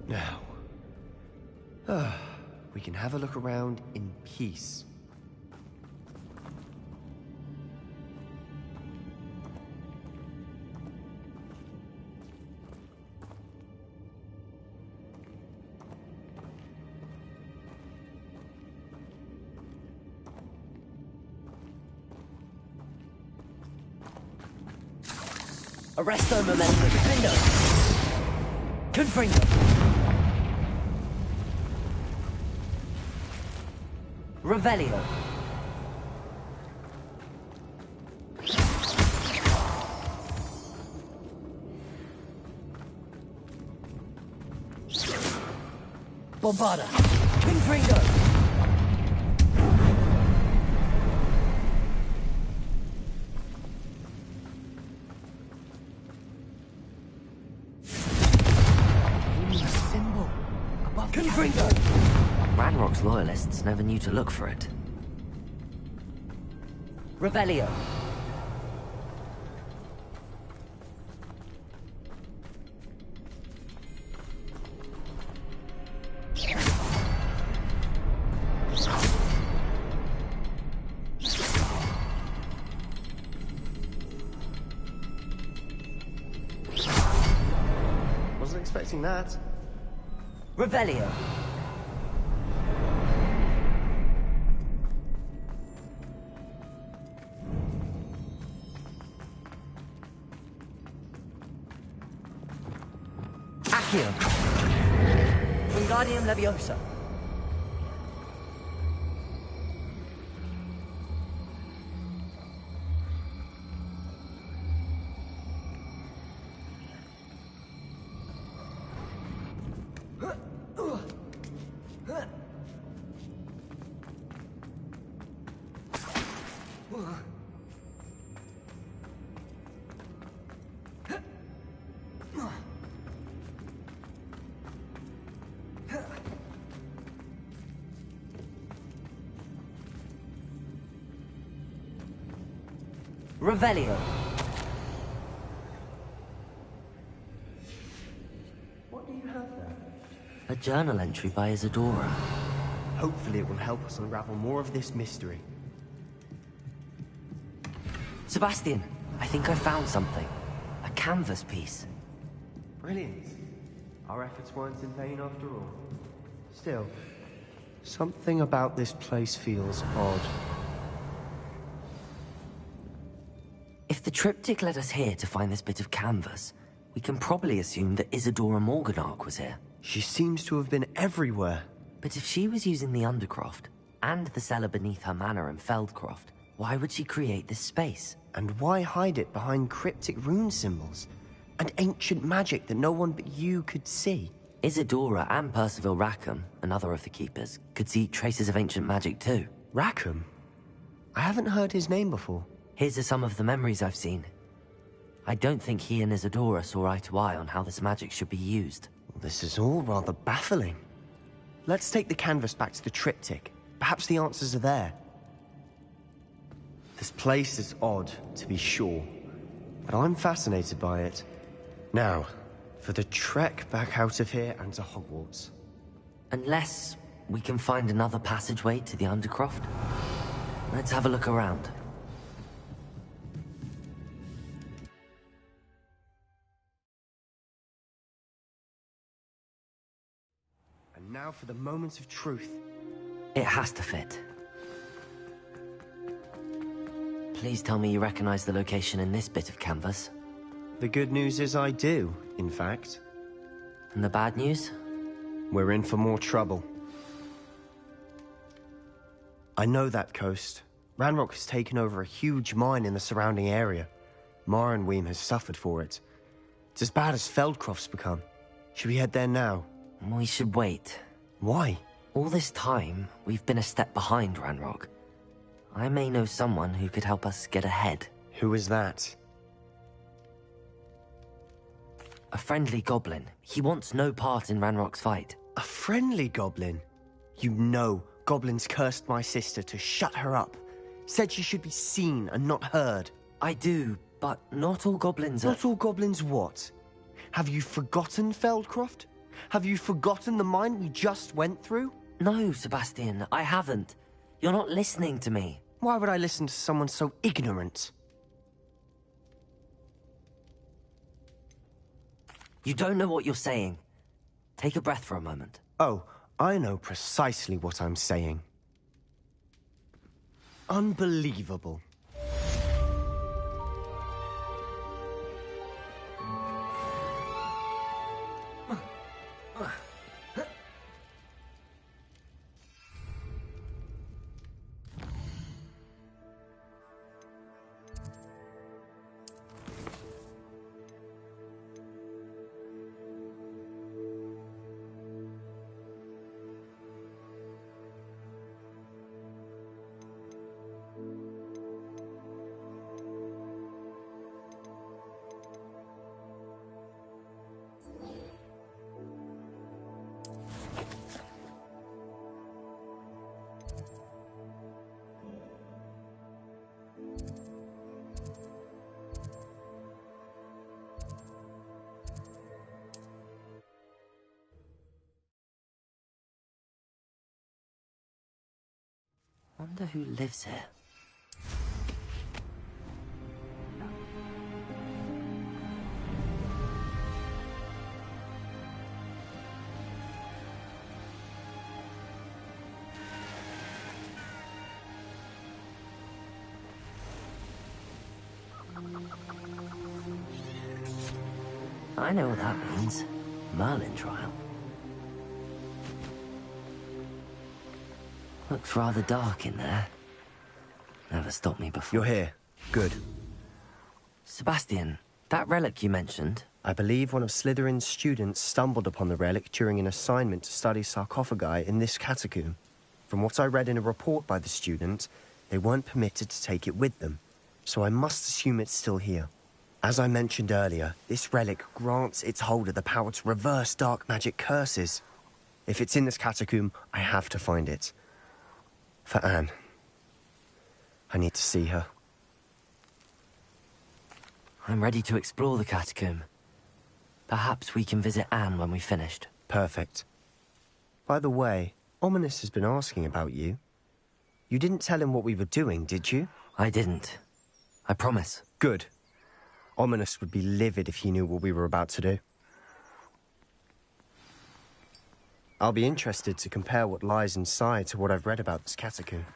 Now, we can have a look around in peace. Arresto Memento Defendo! Confringo! Revelio! Bombarda! Confringo! Confringo! Ranrock's loyalists never knew to look for it. Revelio! Wasn't expecting that. Revelio! Accio! Wingardium Leviosa! Revelio! What do you have there? A journal entry by Isadora. Hopefully it will help us unravel more of this mystery. Sebastian, I think I found something. A canvas piece. Brilliant. Our efforts weren't in vain after all. Still, something about this place feels odd. If the triptych led us here to find this bit of canvas, we can probably assume that Isadora Morganach was here. She seems to have been everywhere. But if she was using the Undercroft, and the cellar beneath her manor in Feldcroft, why would she create this space? And why hide it behind cryptic rune symbols? And ancient magic that no one but you could see? Isadora and Percival Rackham, another of the Keepers, could see traces of ancient magic too. Rackham? I haven't heard his name before. His are some of the memories I've seen. I don't think he and Isadora saw eye to eye on how this magic should be used. This is all rather baffling. Let's take the canvas back to the triptych. Perhaps the answers are there. This place is odd, to be sure, but I'm fascinated by it. Now, for the trek back out of here and to Hogwarts. Unless we can find another passageway to the Undercroft. Let's have a look around. And now for the moment of truth. It has to fit. Please tell me you recognize the location in this bit of canvas. The good news is I do, in fact. And the bad news? We're in for more trouble. I know that coast. Ranrock has taken over a huge mine in the surrounding area. Marrenweem has suffered for it. It's as bad as Feldcroft's become. Should we head there now? We should wait. Why? All this time, we've been a step behind Ranrock. I may know someone who could help us get ahead. Who is that? A friendly goblin. He wants no part in Ranrock's fight. A friendly goblin? You know, goblins cursed my sister to shut her up. Said she should be seen and not heard. I do, but not all goblins are... Not all goblins what? Have you forgotten Feldcroft? Have you forgotten the mine we just went through? No, Sebastian, I haven't. You're not listening to me. Why would I listen to someone so ignorant? You don't know what you're saying. Take a breath for a moment. Oh, I know precisely what I'm saying. Unbelievable. Wonder who lives here. I know what that means. Merlin trial. Looks rather dark in there. Never stopped me before. You're here. Good. Sebastian, that relic you mentioned... I believe one of Slytherin's students stumbled upon the relic during an assignment to study sarcophagi in this catacomb. From what I read in a report by the student, they weren't permitted to take it with them, so I must assume it's still here. As I mentioned earlier, this relic grants its holder the power to reverse dark magic curses. If it's in this catacomb, I have to find it. For Anne. I need to see her. I'm ready to explore the catacomb. Perhaps we can visit Anne when we've finished. Perfect. By the way, Ominous has been asking about you. You didn't tell him what we were doing, did you? I didn't. I promise. Good. Ominous would be livid if he knew what we were about to do. I'll be interested to compare what lies inside to what I've read about this catacomb.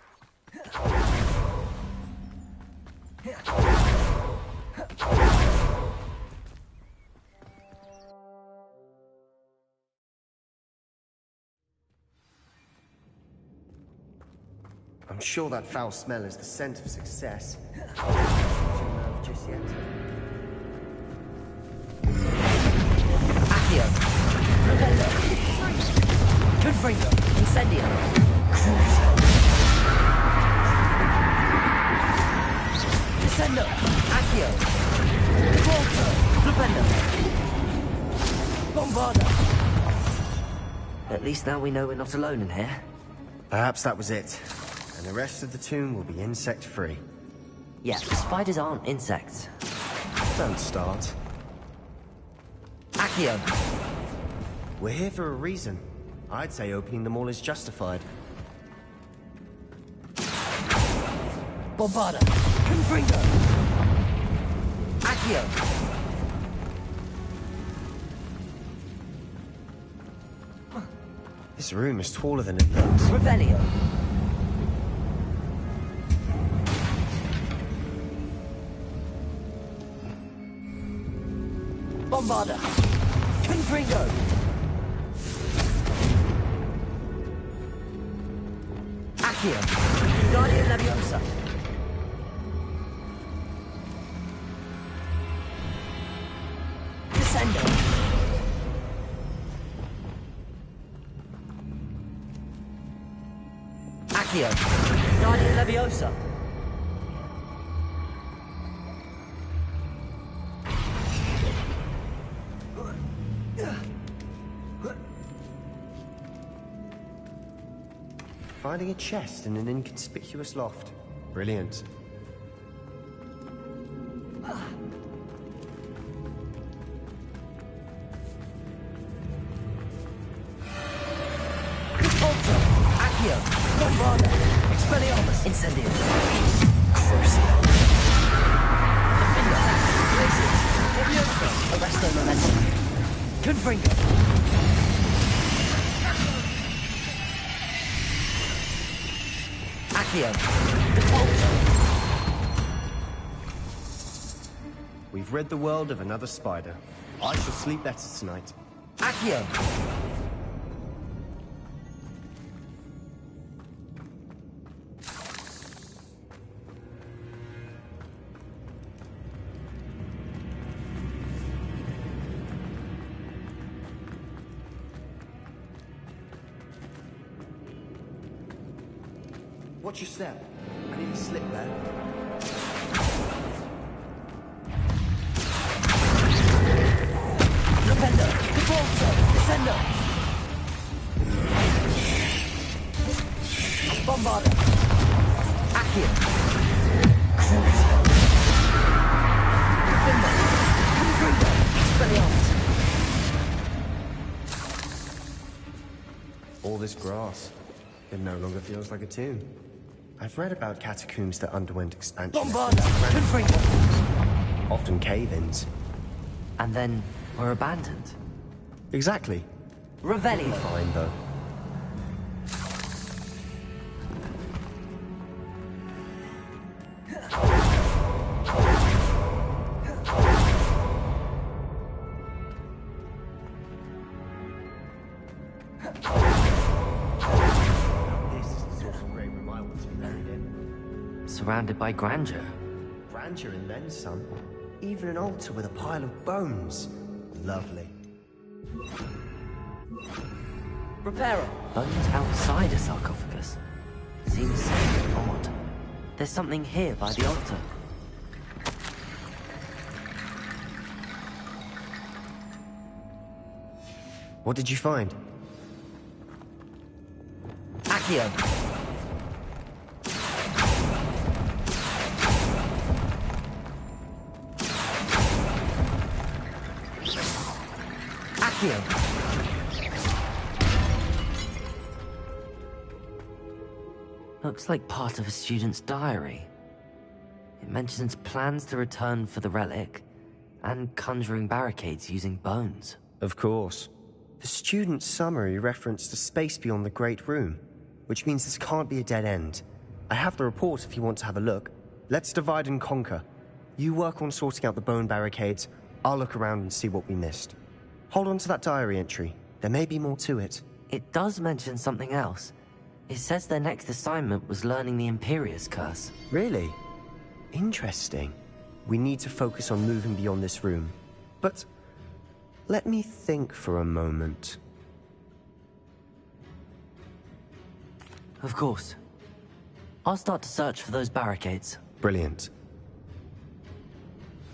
I'm sure that foul smell is the scent of success. Just yet. Accio. Confringo. Incendio. Revelio! Volta! Flipendo! Bombarda! At least now we know we're not alone in here. Perhaps that was it. And the rest of the tomb will be insect-free. Yeah, spiders aren't insects. Don't start. Accio! We're here for a reason. I'd say opening them all is justified. Bombarda! Confringo! Accio! This room is taller than it looks. Revelio! Bombarda! Confringo! Accio! Guardian Leviosa! Descendo! Accio! Guardian Leviosa! Finding a chest in an inconspicuous loft. Brilliant. Repulsor! Accio! Bombarda! Expelliarmus! Incendio! Crucio! Defender! Glacius! Leviosa! Arresto Momentum! Confringo! Accio! Repulsor! We've rid the world of another spider. I shall sleep better tonight. Accio! Watch your step. I need to slip there. Rependo! Repulsor! Descendo! Bombarda! Accio! Crucio! Defender! Confringo! Expelliarmus! All this grass. It no longer feels like a tomb. I've read about catacombs that underwent expansion. Bombarda! Confringo! Often cave-ins. And then were abandoned. Exactly. Revelio! Fine, though. Surrounded by grandeur. Grandeur and then some. Even an altar with a pile of bones. Lovely. Reparo! Bones outside a sarcophagus. Seems odd. There's something here by the altar. What did you find? Accio! Accio! Looks like part of a student's diary. It mentions plans to return for the relic, and conjuring barricades using bones. Of course. The student's summary referenced a space beyond the Great Room, which means this can't be a dead end. I have the report if you want to have a look. Let's divide and conquer. You work on sorting out the bone barricades, I'll look around and see what we missed. Hold on to that diary entry. There may be more to it. It does mention something else. It says their next assignment was learning the Imperius Curse. Really? Interesting. We need to focus on moving beyond this room. But let me think for a moment. Of course. I'll start to search for those barricades. Brilliant.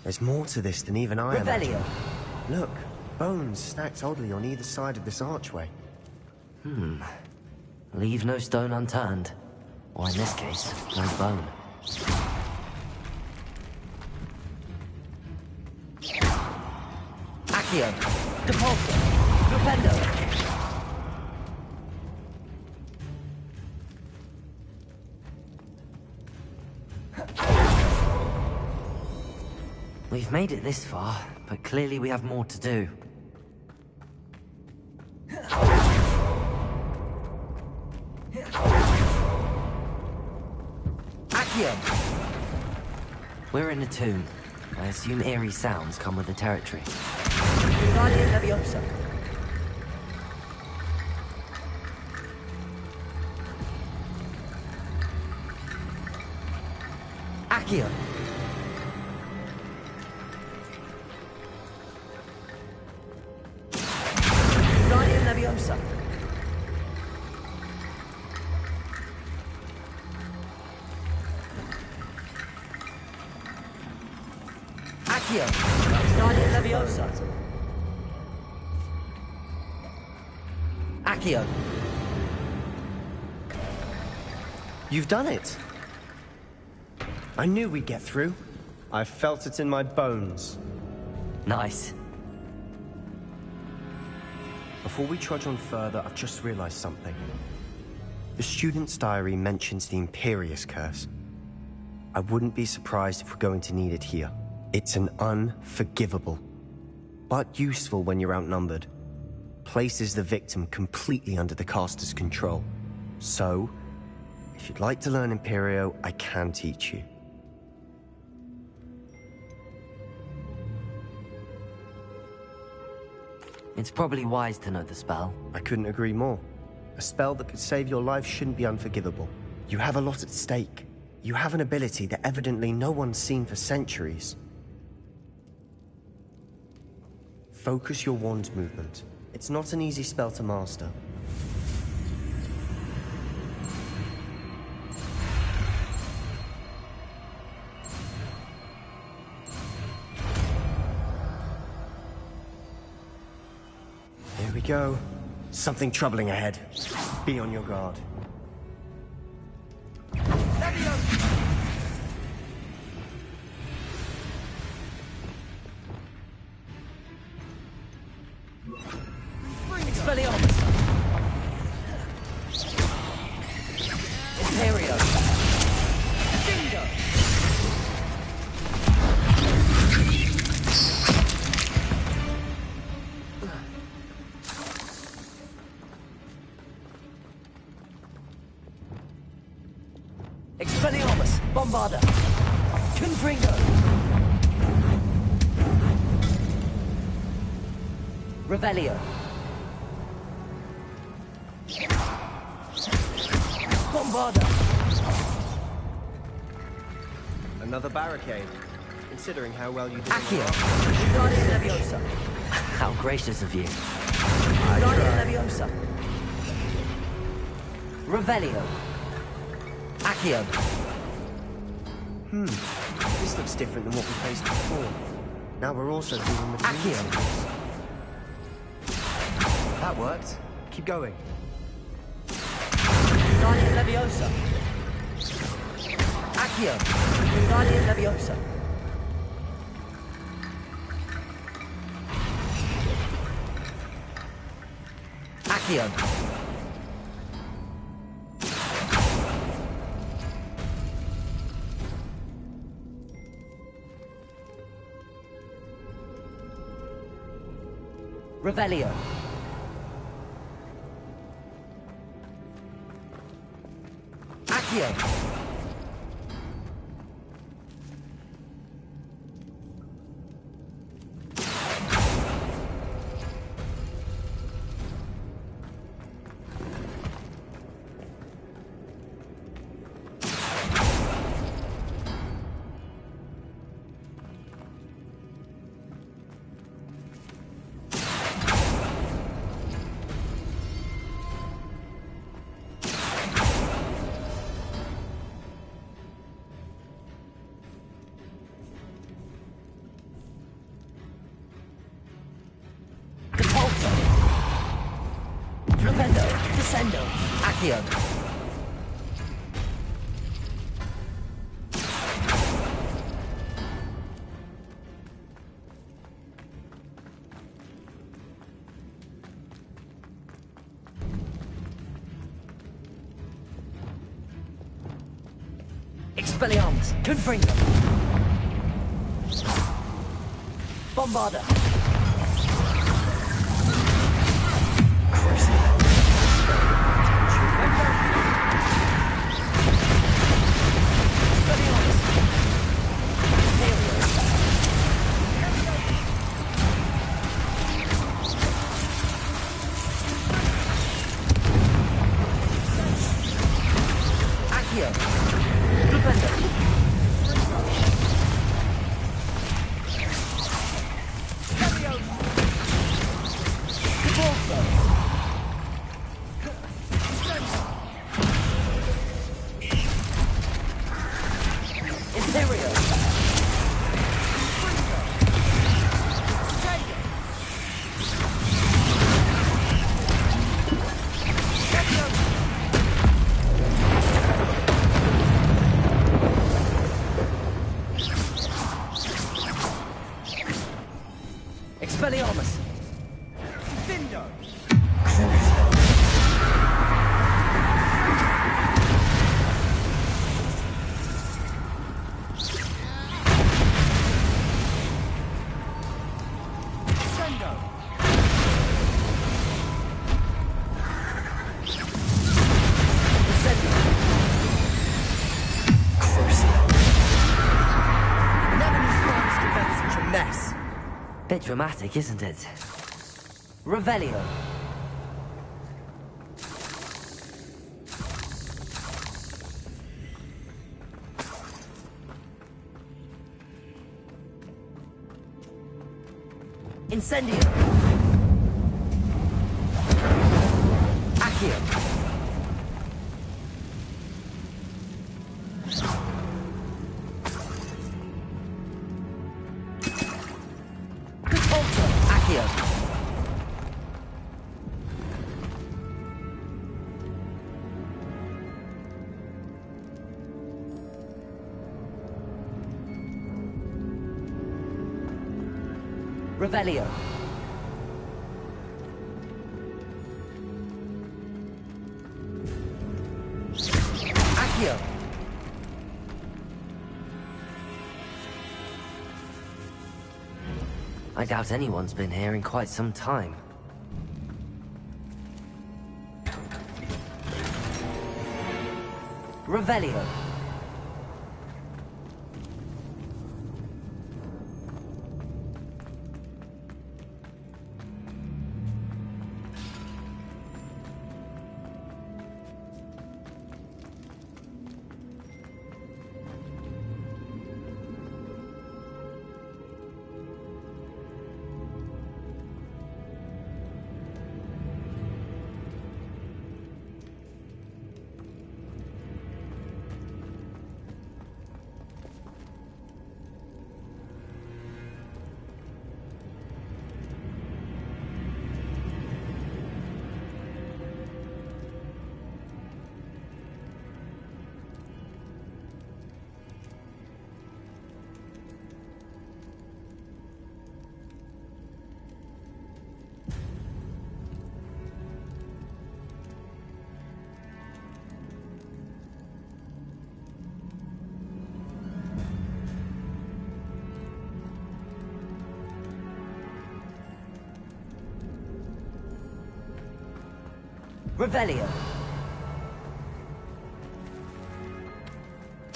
There's more to this than even I Revelio. imagined. Look, bones stacked oddly on either side of this archway. Leave no stone unturned. Or in this case, no bone. Accio. Depulso. Flipendo. We've made it this far, but clearly we have more to do. Accio! We're in a tomb. I assume eerie sounds come with the territory. Guardian Leviosa. Accio! Guardian Leviosa. Accio. Guardian Leviosa. Accio. You've done it! I knew we'd get through. I felt it in my bones. Nice. Before we trudge on further, I've just realized something. The student's diary mentions the Imperius Curse. I wouldn't be surprised if we're going to need it here. It's an unforgivable, but useful when you're outnumbered. Places the victim completely under the caster's control. So, if you'd like to learn Imperio, I can teach you. It's probably wise to know the spell. I couldn't agree more. A spell that could save your life shouldn't be unforgivable. You have a lot at stake. You have an ability that evidently no one's seen for centuries. Focus your wand movement. It's not an easy spell to master. Here we go. Something troubling ahead. Be on your guard. Expelliarmus! Imperio! Bingo! Expelliarmus! Bombarda! Confringo! Revelio! Bombarda! Another barricade. Considering how well you did. Accio! Guardian Leviosa! How gracious of you. Guardian Leviosa! Revelio! Accio! This looks different than what we faced before. Now we're also dealing with Accio! That worked. Keep going. Guardian Leviosa! Accio! Guardian Leviosa! Accio! Revelio! Accio! Accio. Expelliarmus, Confringo. Bombarda. Expelliarmus! Vindo! Bit dramatic, isn't it? Revelio. Incendio. Accio. Revelio. Accio. I doubt anyone's been here in quite some time. Revelio. Revelio.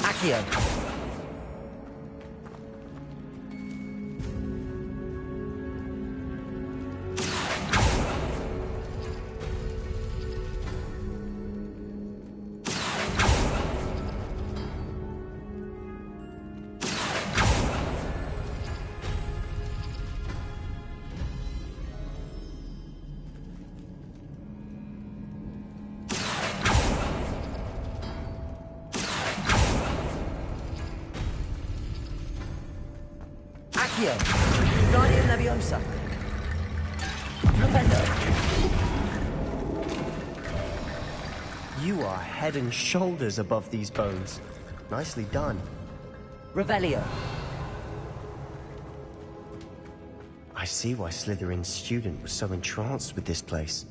Accio. Accio. Guardian Leviosa. Propendo. You are head and shoulders above these bones. Nicely done. Revelio. I see why Slytherin's student was so entranced with this place.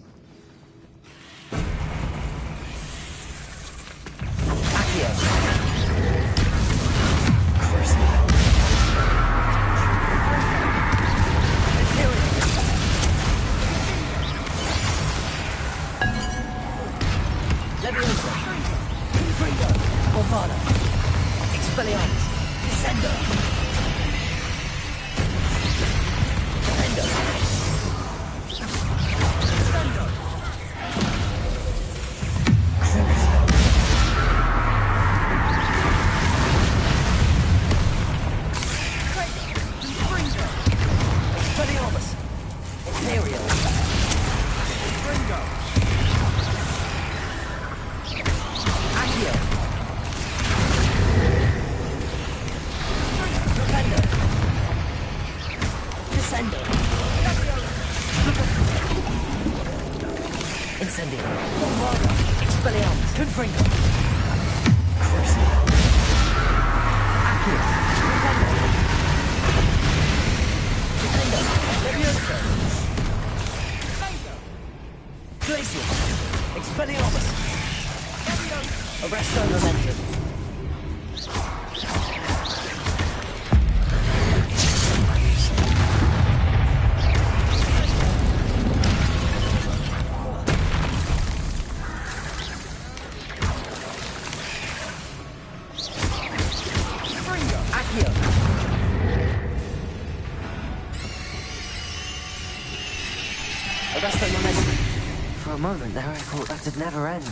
For a moment there, I thought that'd never end.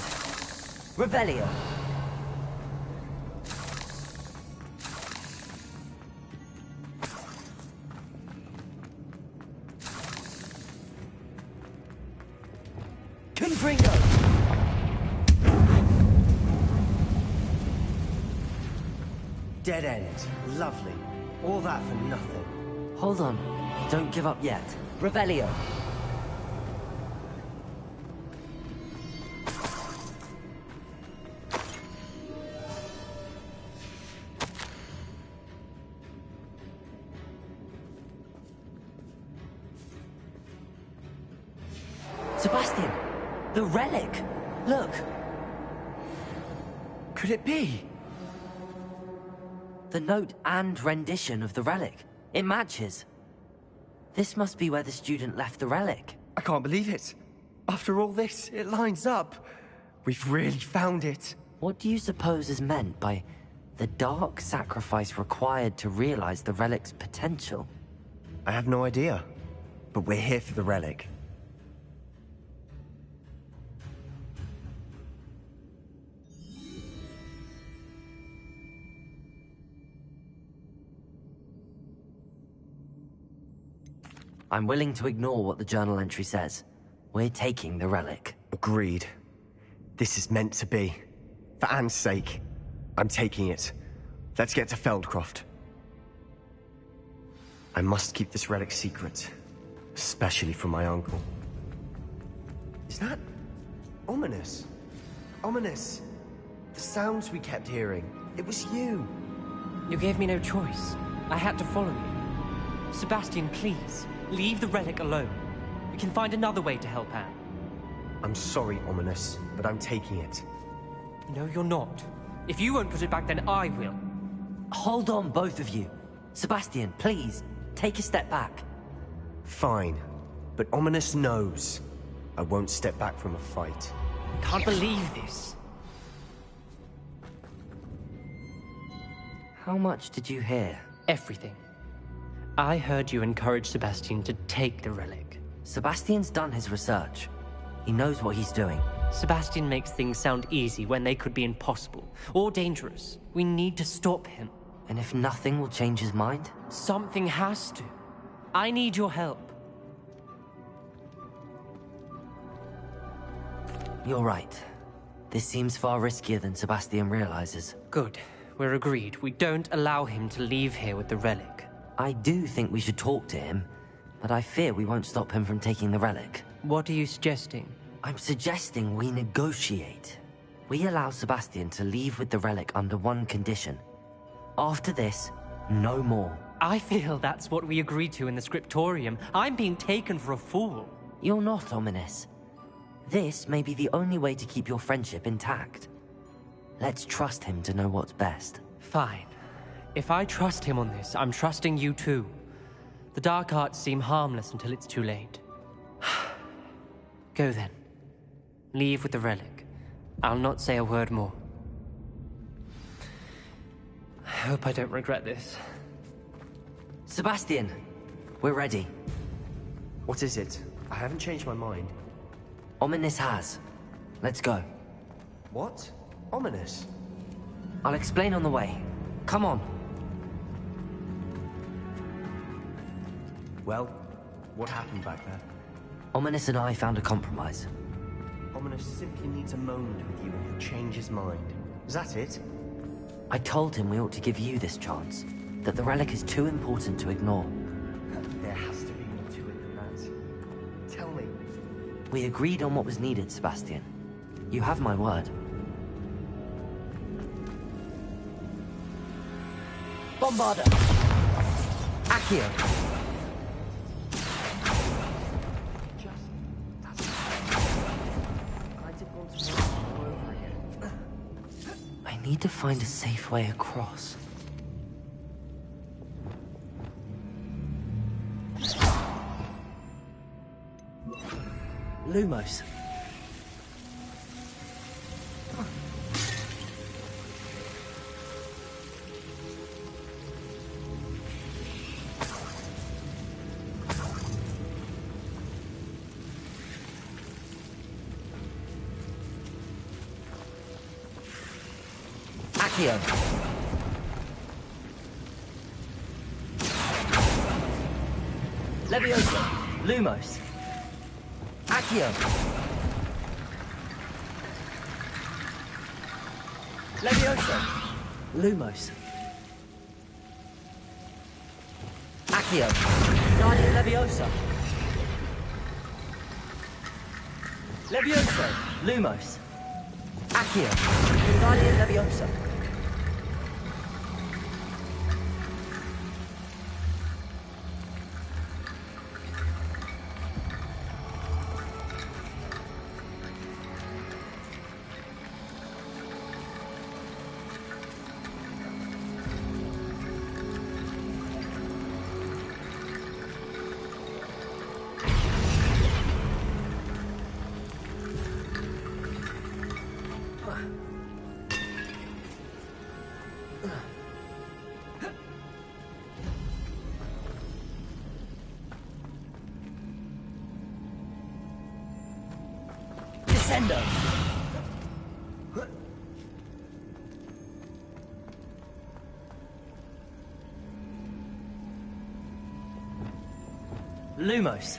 Revelio. Confringo. Dead end. Lovely. All that for nothing. Hold on. Don't give up yet. Revelio. Sebastian! The relic! Look! Could it be? The note and rendition of the relic. It matches. This must be where the student left the relic. I can't believe it. After all this, it lines up. We've really found it. What do you suppose is meant by the dark sacrifice required to realize the relic's potential? I have no idea. But we're here for the relic. I'm willing to ignore what the journal entry says. We're taking the relic. Agreed. This is meant to be. For Anne's sake, I'm taking it. Let's get to Feldcroft. I must keep this relic secret, especially from my uncle. Is that ominous? Ominous. The sounds we kept hearing. It was you. You gave me no choice. I had to follow you. Sebastian, please, leave the relic alone. We can find another way to help Anne. I'm sorry, Ominous, but I'm taking it. No, you're not. If you won't put it back, then I will. Hold on, both of you. Sebastian, please, take a step back. Fine, but Ominous knows. I won't step back from a fight. Can't believe this. How much did you hear? Everything. I heard you encourage Sebastian to take the relic. Sebastian's done his research. He knows what he's doing. Sebastian makes things sound easy when they could be impossible or dangerous. We need to stop him. And if nothing will change his mind? Something has to. I need your help. You're right. This seems far riskier than Sebastian realizes. Good. We're agreed. We don't allow him to leave here with the relic. I do think we should talk to him, but I fear we won't stop him from taking the relic. What are you suggesting? I'm suggesting we negotiate. We allow Sebastian to leave with the relic under one condition. After this, no more. I feel that's what we agreed to in the scriptorium. I'm being taken for a fool. You're not, Ominous. This may be the only way to keep your friendship intact. Let's trust him to know what's best. Fine. If I trust him on this, I'm trusting you too. The dark arts seem harmless until it's too late. Go then. Leave with the relic. I'll not say a word more. I hope I don't regret this. Sebastian, we're ready. What is it? I haven't changed my mind. Ominous has. Let's go. What? Ominous? I'll explain on the way. Come on. Well, what happened back there? Ominous and I found a compromise. Ominous simply needs a moment with you and he'll change his mind. Is that it? I told him we ought to give you this chance. That the relic is too important to ignore. There has to be more to it than that. Tell me. We agreed on what was needed, Sebastian. You have my word. Bombarda! Accio! I need to find a safe way across. Lumos. Accio. Leviosa. Lumos. Accio. Leviosa. Lumos. Accio. Guardian Leviosa. Leviosa. Lumos. Accio. Guardian Leviosa. Descendo. Lumos.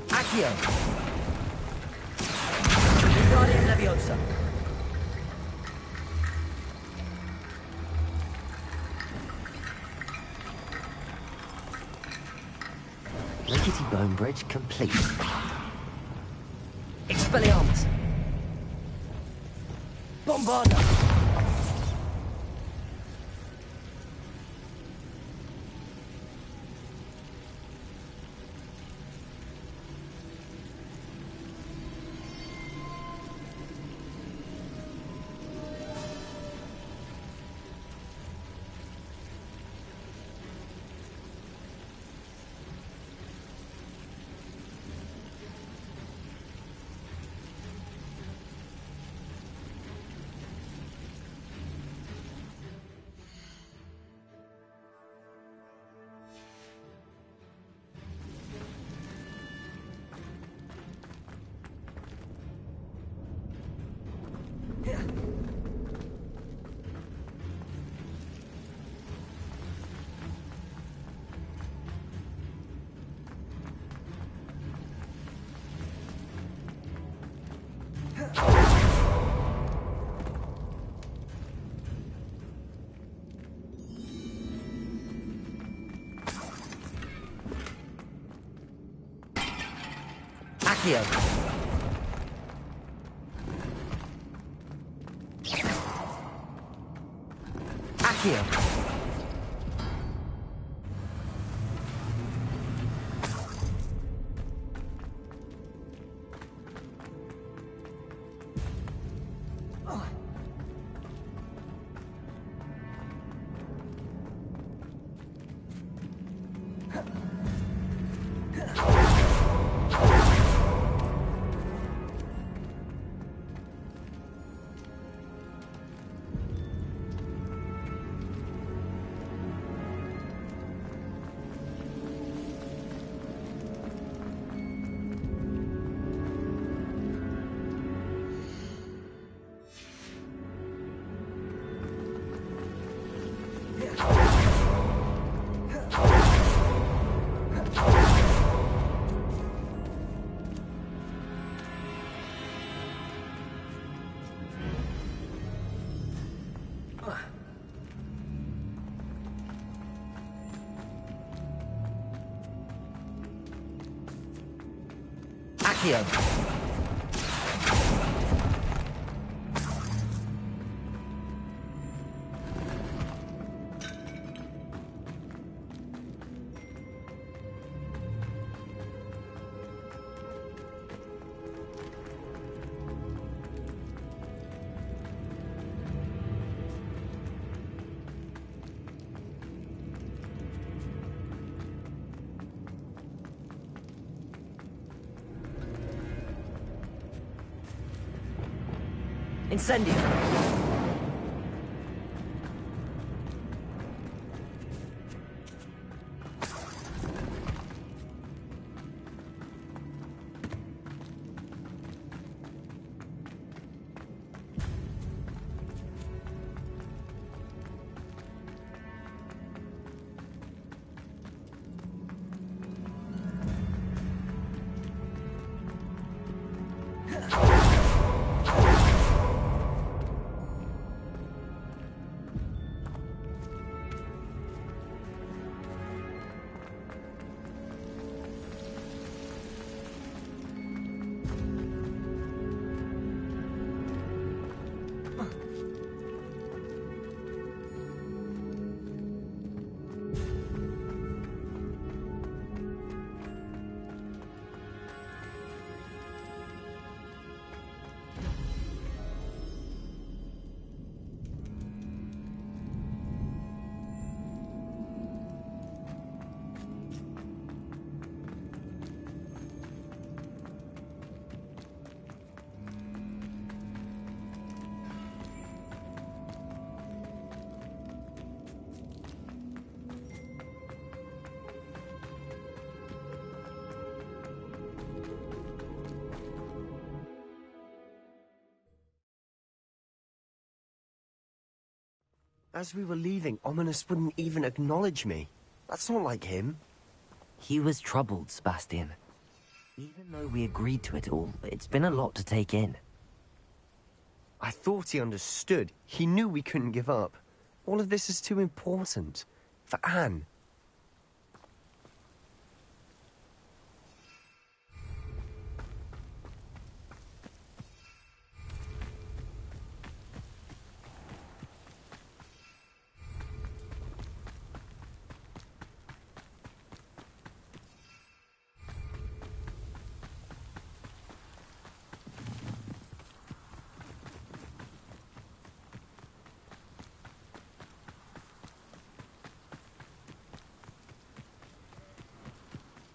Accio. Guardian Leviosa. Rickety bone bridge complete. Expelliarmus. Bombarda. Accio. Accio. Accio. Incendio! As we were leaving, Ominous wouldn't even acknowledge me. That's not like him. He was troubled, Sebastian. Even though we agreed to it all, it's been a lot to take in. I thought he understood. He knew we couldn't give up. All of this is too important. For Anne.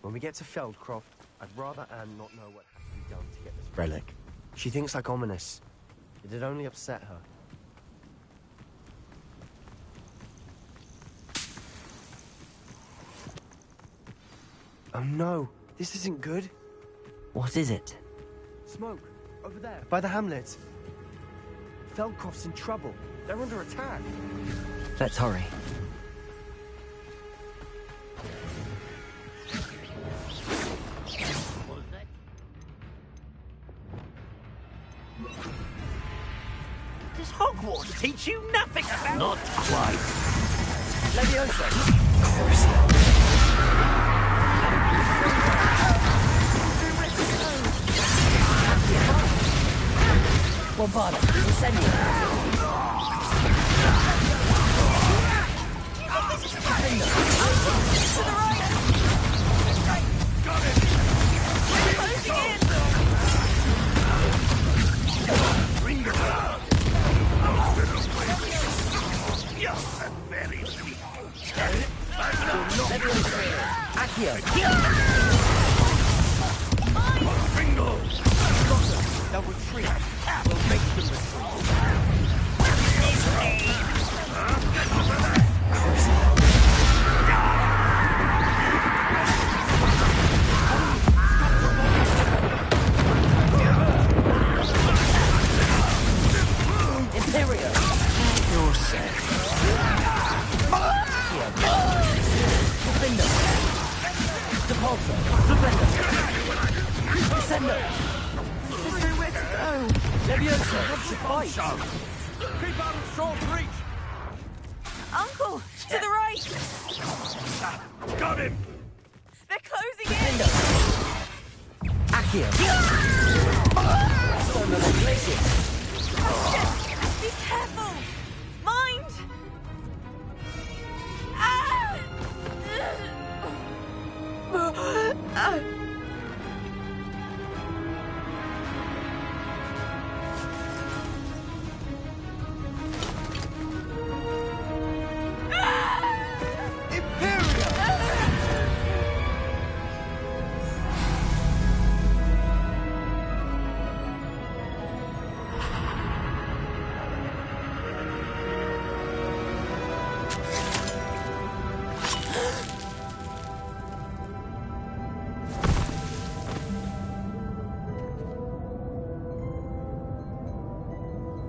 When we get to Feldcroft, I'd rather Anne not know what has to be done to get this relic. She thinks like Ominous. It'd only upset her. Oh no, this isn't good. What is it? Smoke, over there, by the hamlet. Feldcroft's in trouble. They're under attack. Let's hurry. Does Hogwarts teach you nothing about... Not quite. Leviosa! Bombarda. Incendio. To the right! Got it! We're closing in! Ringo! You're very weak. Accio. Ringo! They'll retreat. We'll make them Imperio! You're set. Defender! Depulsor! Defender! Descender! There's nowhere to go! Leviosa, what's the fight? Keep out of short reach! Uncle! To the right! Got him! They're closing in! Accio! Storm of the Glacier! Be careful! Mind! Ah!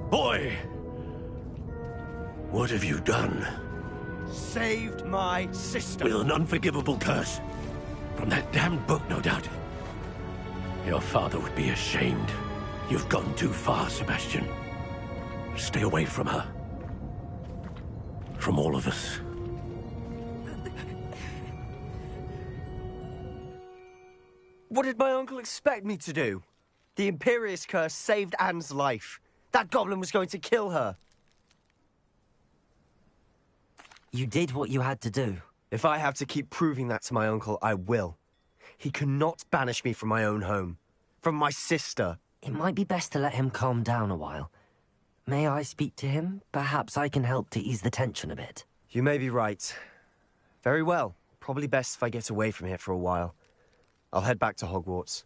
Boy! What have you done? Saved my sister. With an unforgivable curse. From that damned book, no doubt. Your father would be ashamed. You've gone too far, Sebastian. Stay away from her. From all of us. What did my uncle expect me to do? The Imperious curse saved Anne's life. That goblin was going to kill her. You did what you had to do. If I have to keep proving that to my uncle, I will. He cannot banish me from my own home. From my sister. It might be best to let him calm down a while. May I speak to him? Perhaps I can help to ease the tension a bit. You may be right. Very well. Probably best if I get away from here for a while. I'll head back to Hogwarts.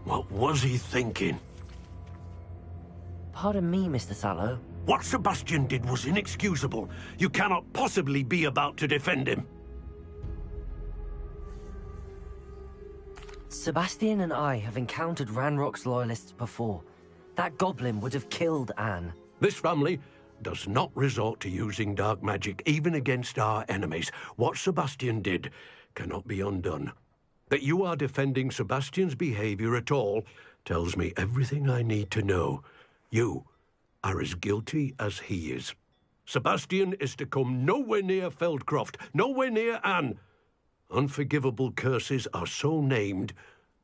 What was he thinking? Pardon me, Mr. Sallow. What Sebastian did was inexcusable. You cannot possibly be about to defend him. Sebastian and I have encountered Ranrock's loyalists before. That goblin would have killed Anne. This family does not resort to using dark magic, even against our enemies. What Sebastian did cannot be undone. That you are defending Sebastian's behavior at all tells me everything I need to know. You are as guilty as he is. Sebastian is to come nowhere near Feldcroft, nowhere near Anne. Unforgivable curses are so named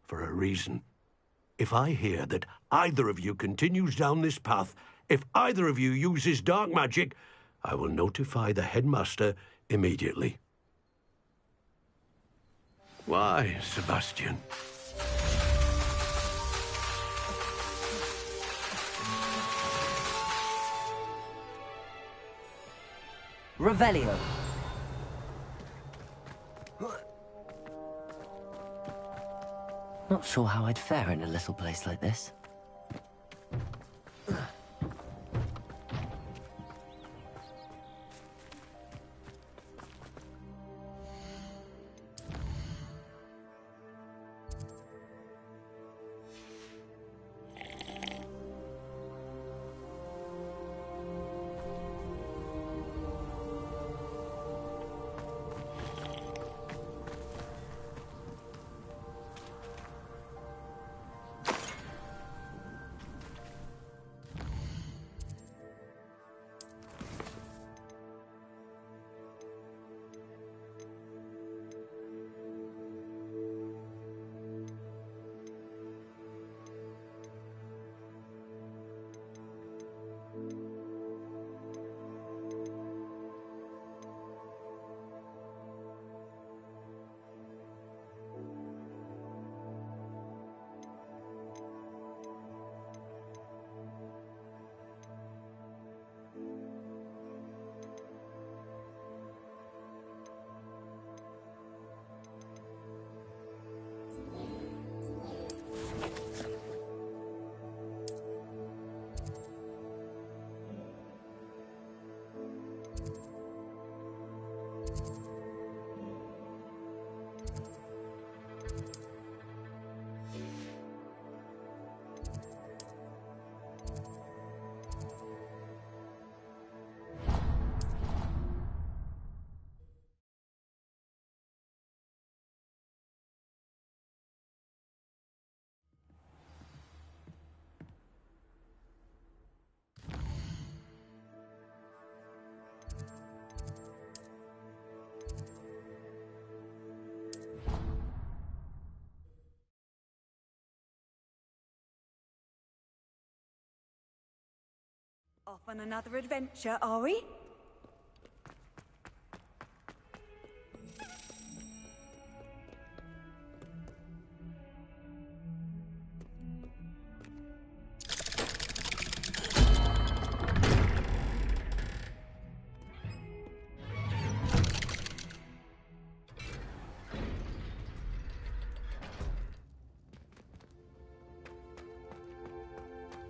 for a reason. If I hear that either of you continues down this path, if either of you uses dark magic, I will notify the headmaster immediately. Why, Sebastian? Revelio. Not sure how I'd fare in a little place like this. Off on another adventure, are we?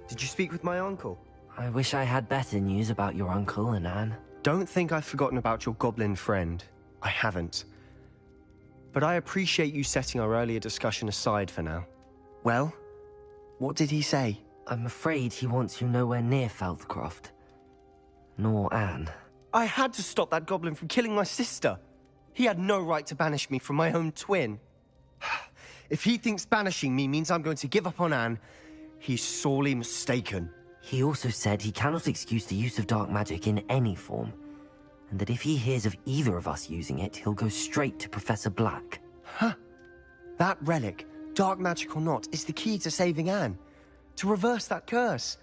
Did you speak with my uncle? I wish I had better news about your uncle and Anne. Don't think I've forgotten about your goblin friend. I haven't. But I appreciate you setting our earlier discussion aside for now. Well, what did he say? I'm afraid he wants you nowhere near Feldcroft. Nor Anne. I had to stop that goblin from killing my sister. He had no right to banish me from my own twin. If he thinks banishing me means I'm going to give up on Anne, he's sorely mistaken. He also said he cannot excuse the use of dark magic in any form, and that if he hears of either of us using it, he'll go straight to Professor Black. Huh. That relic, dark magic or not, is the key to saving Anne. To reverse that curse.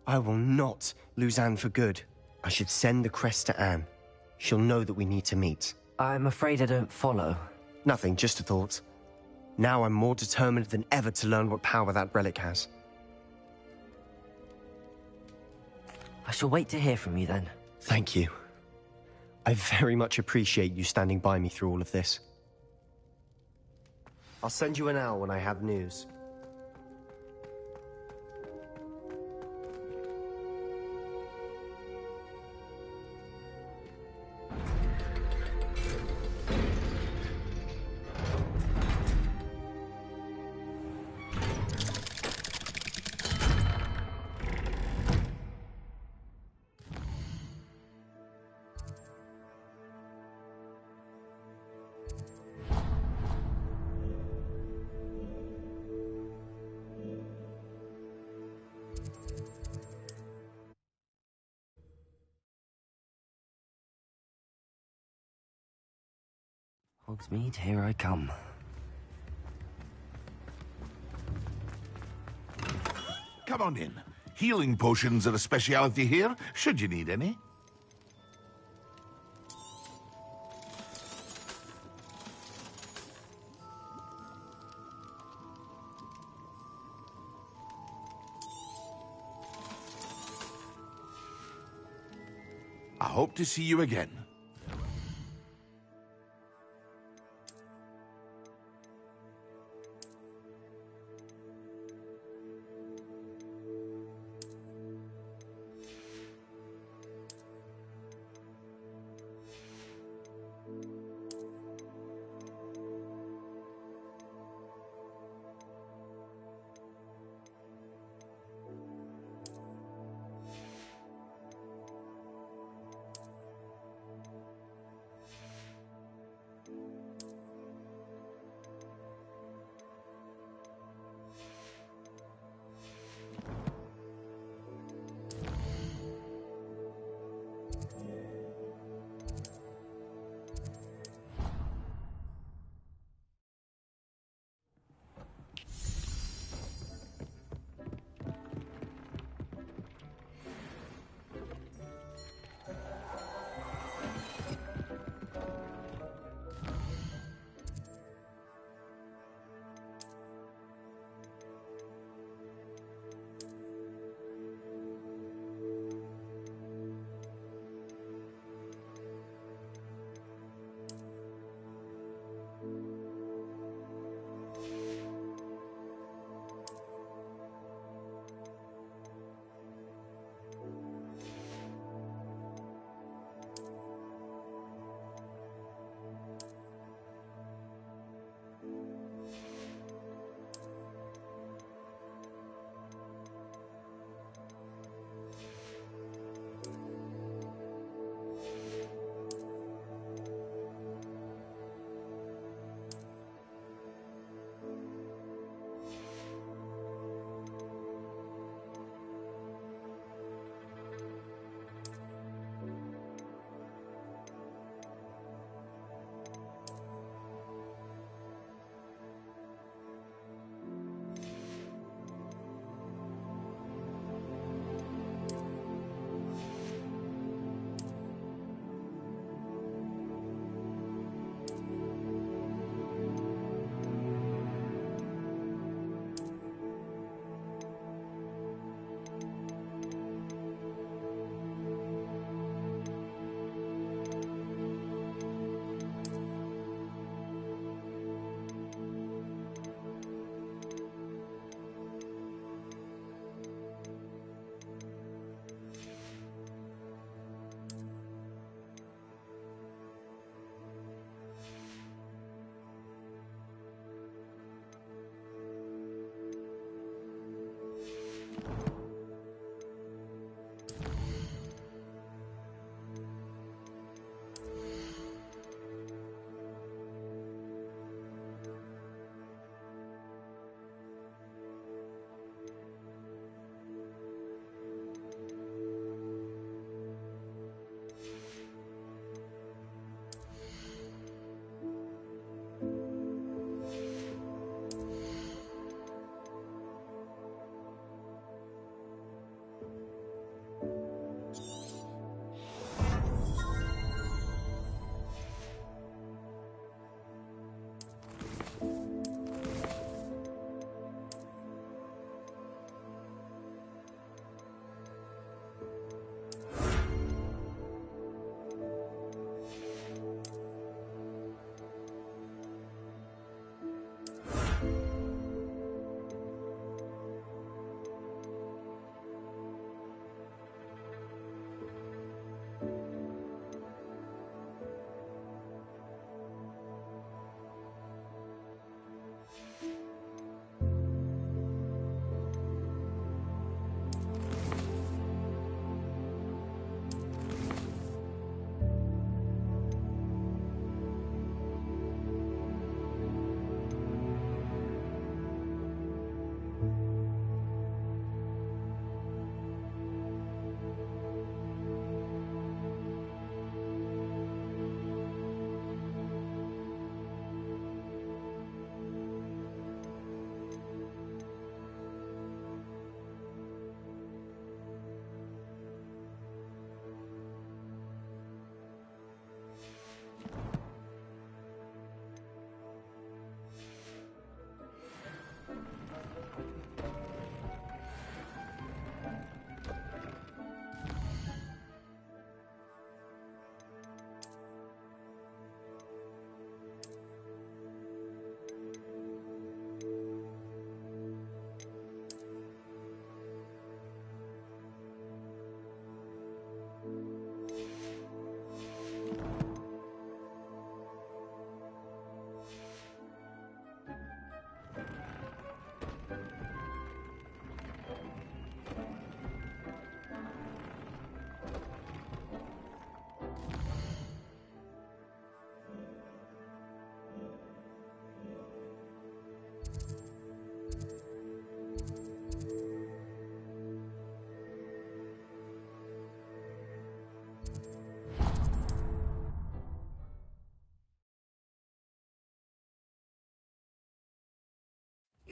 I will not lose Anne for good. I should send the crest to Anne. She'll know that we need to meet. I'm afraid I don't follow. Nothing, just a thought. Now I'm more determined than ever to learn what power that relic has. I shall wait to hear from you then. Thank you. I very much appreciate you standing by me through all of this. I'll send you an owl when I have news. Hogsmeade, here I come. Come on in. Healing potions are a speciality here, should you need any. I hope to see you again.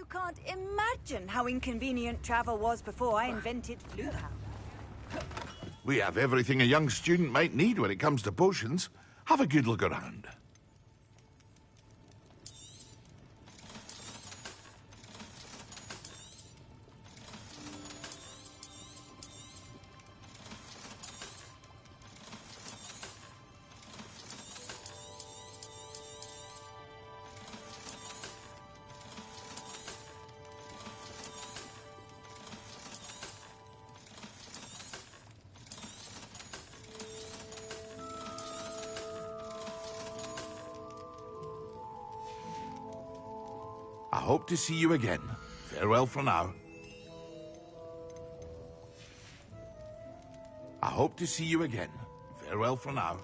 can't imagine how inconvenient travel was before I invented flu powder. We have everything a young student might need when it comes to potions. Have a good look around. I hope to see you again. Farewell for now. I hope to see you again. Farewell for now.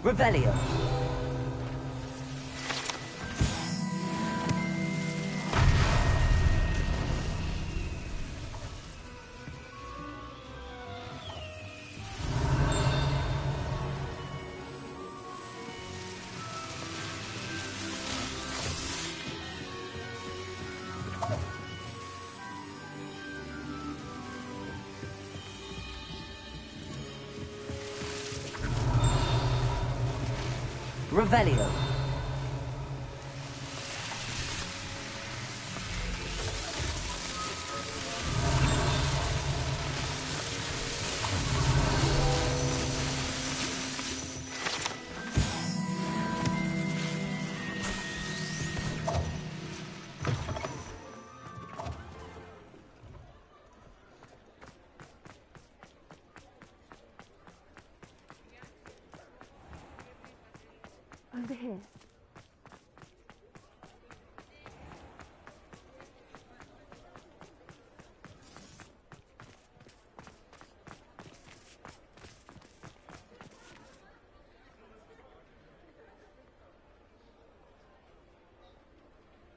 Revelio. Revelio.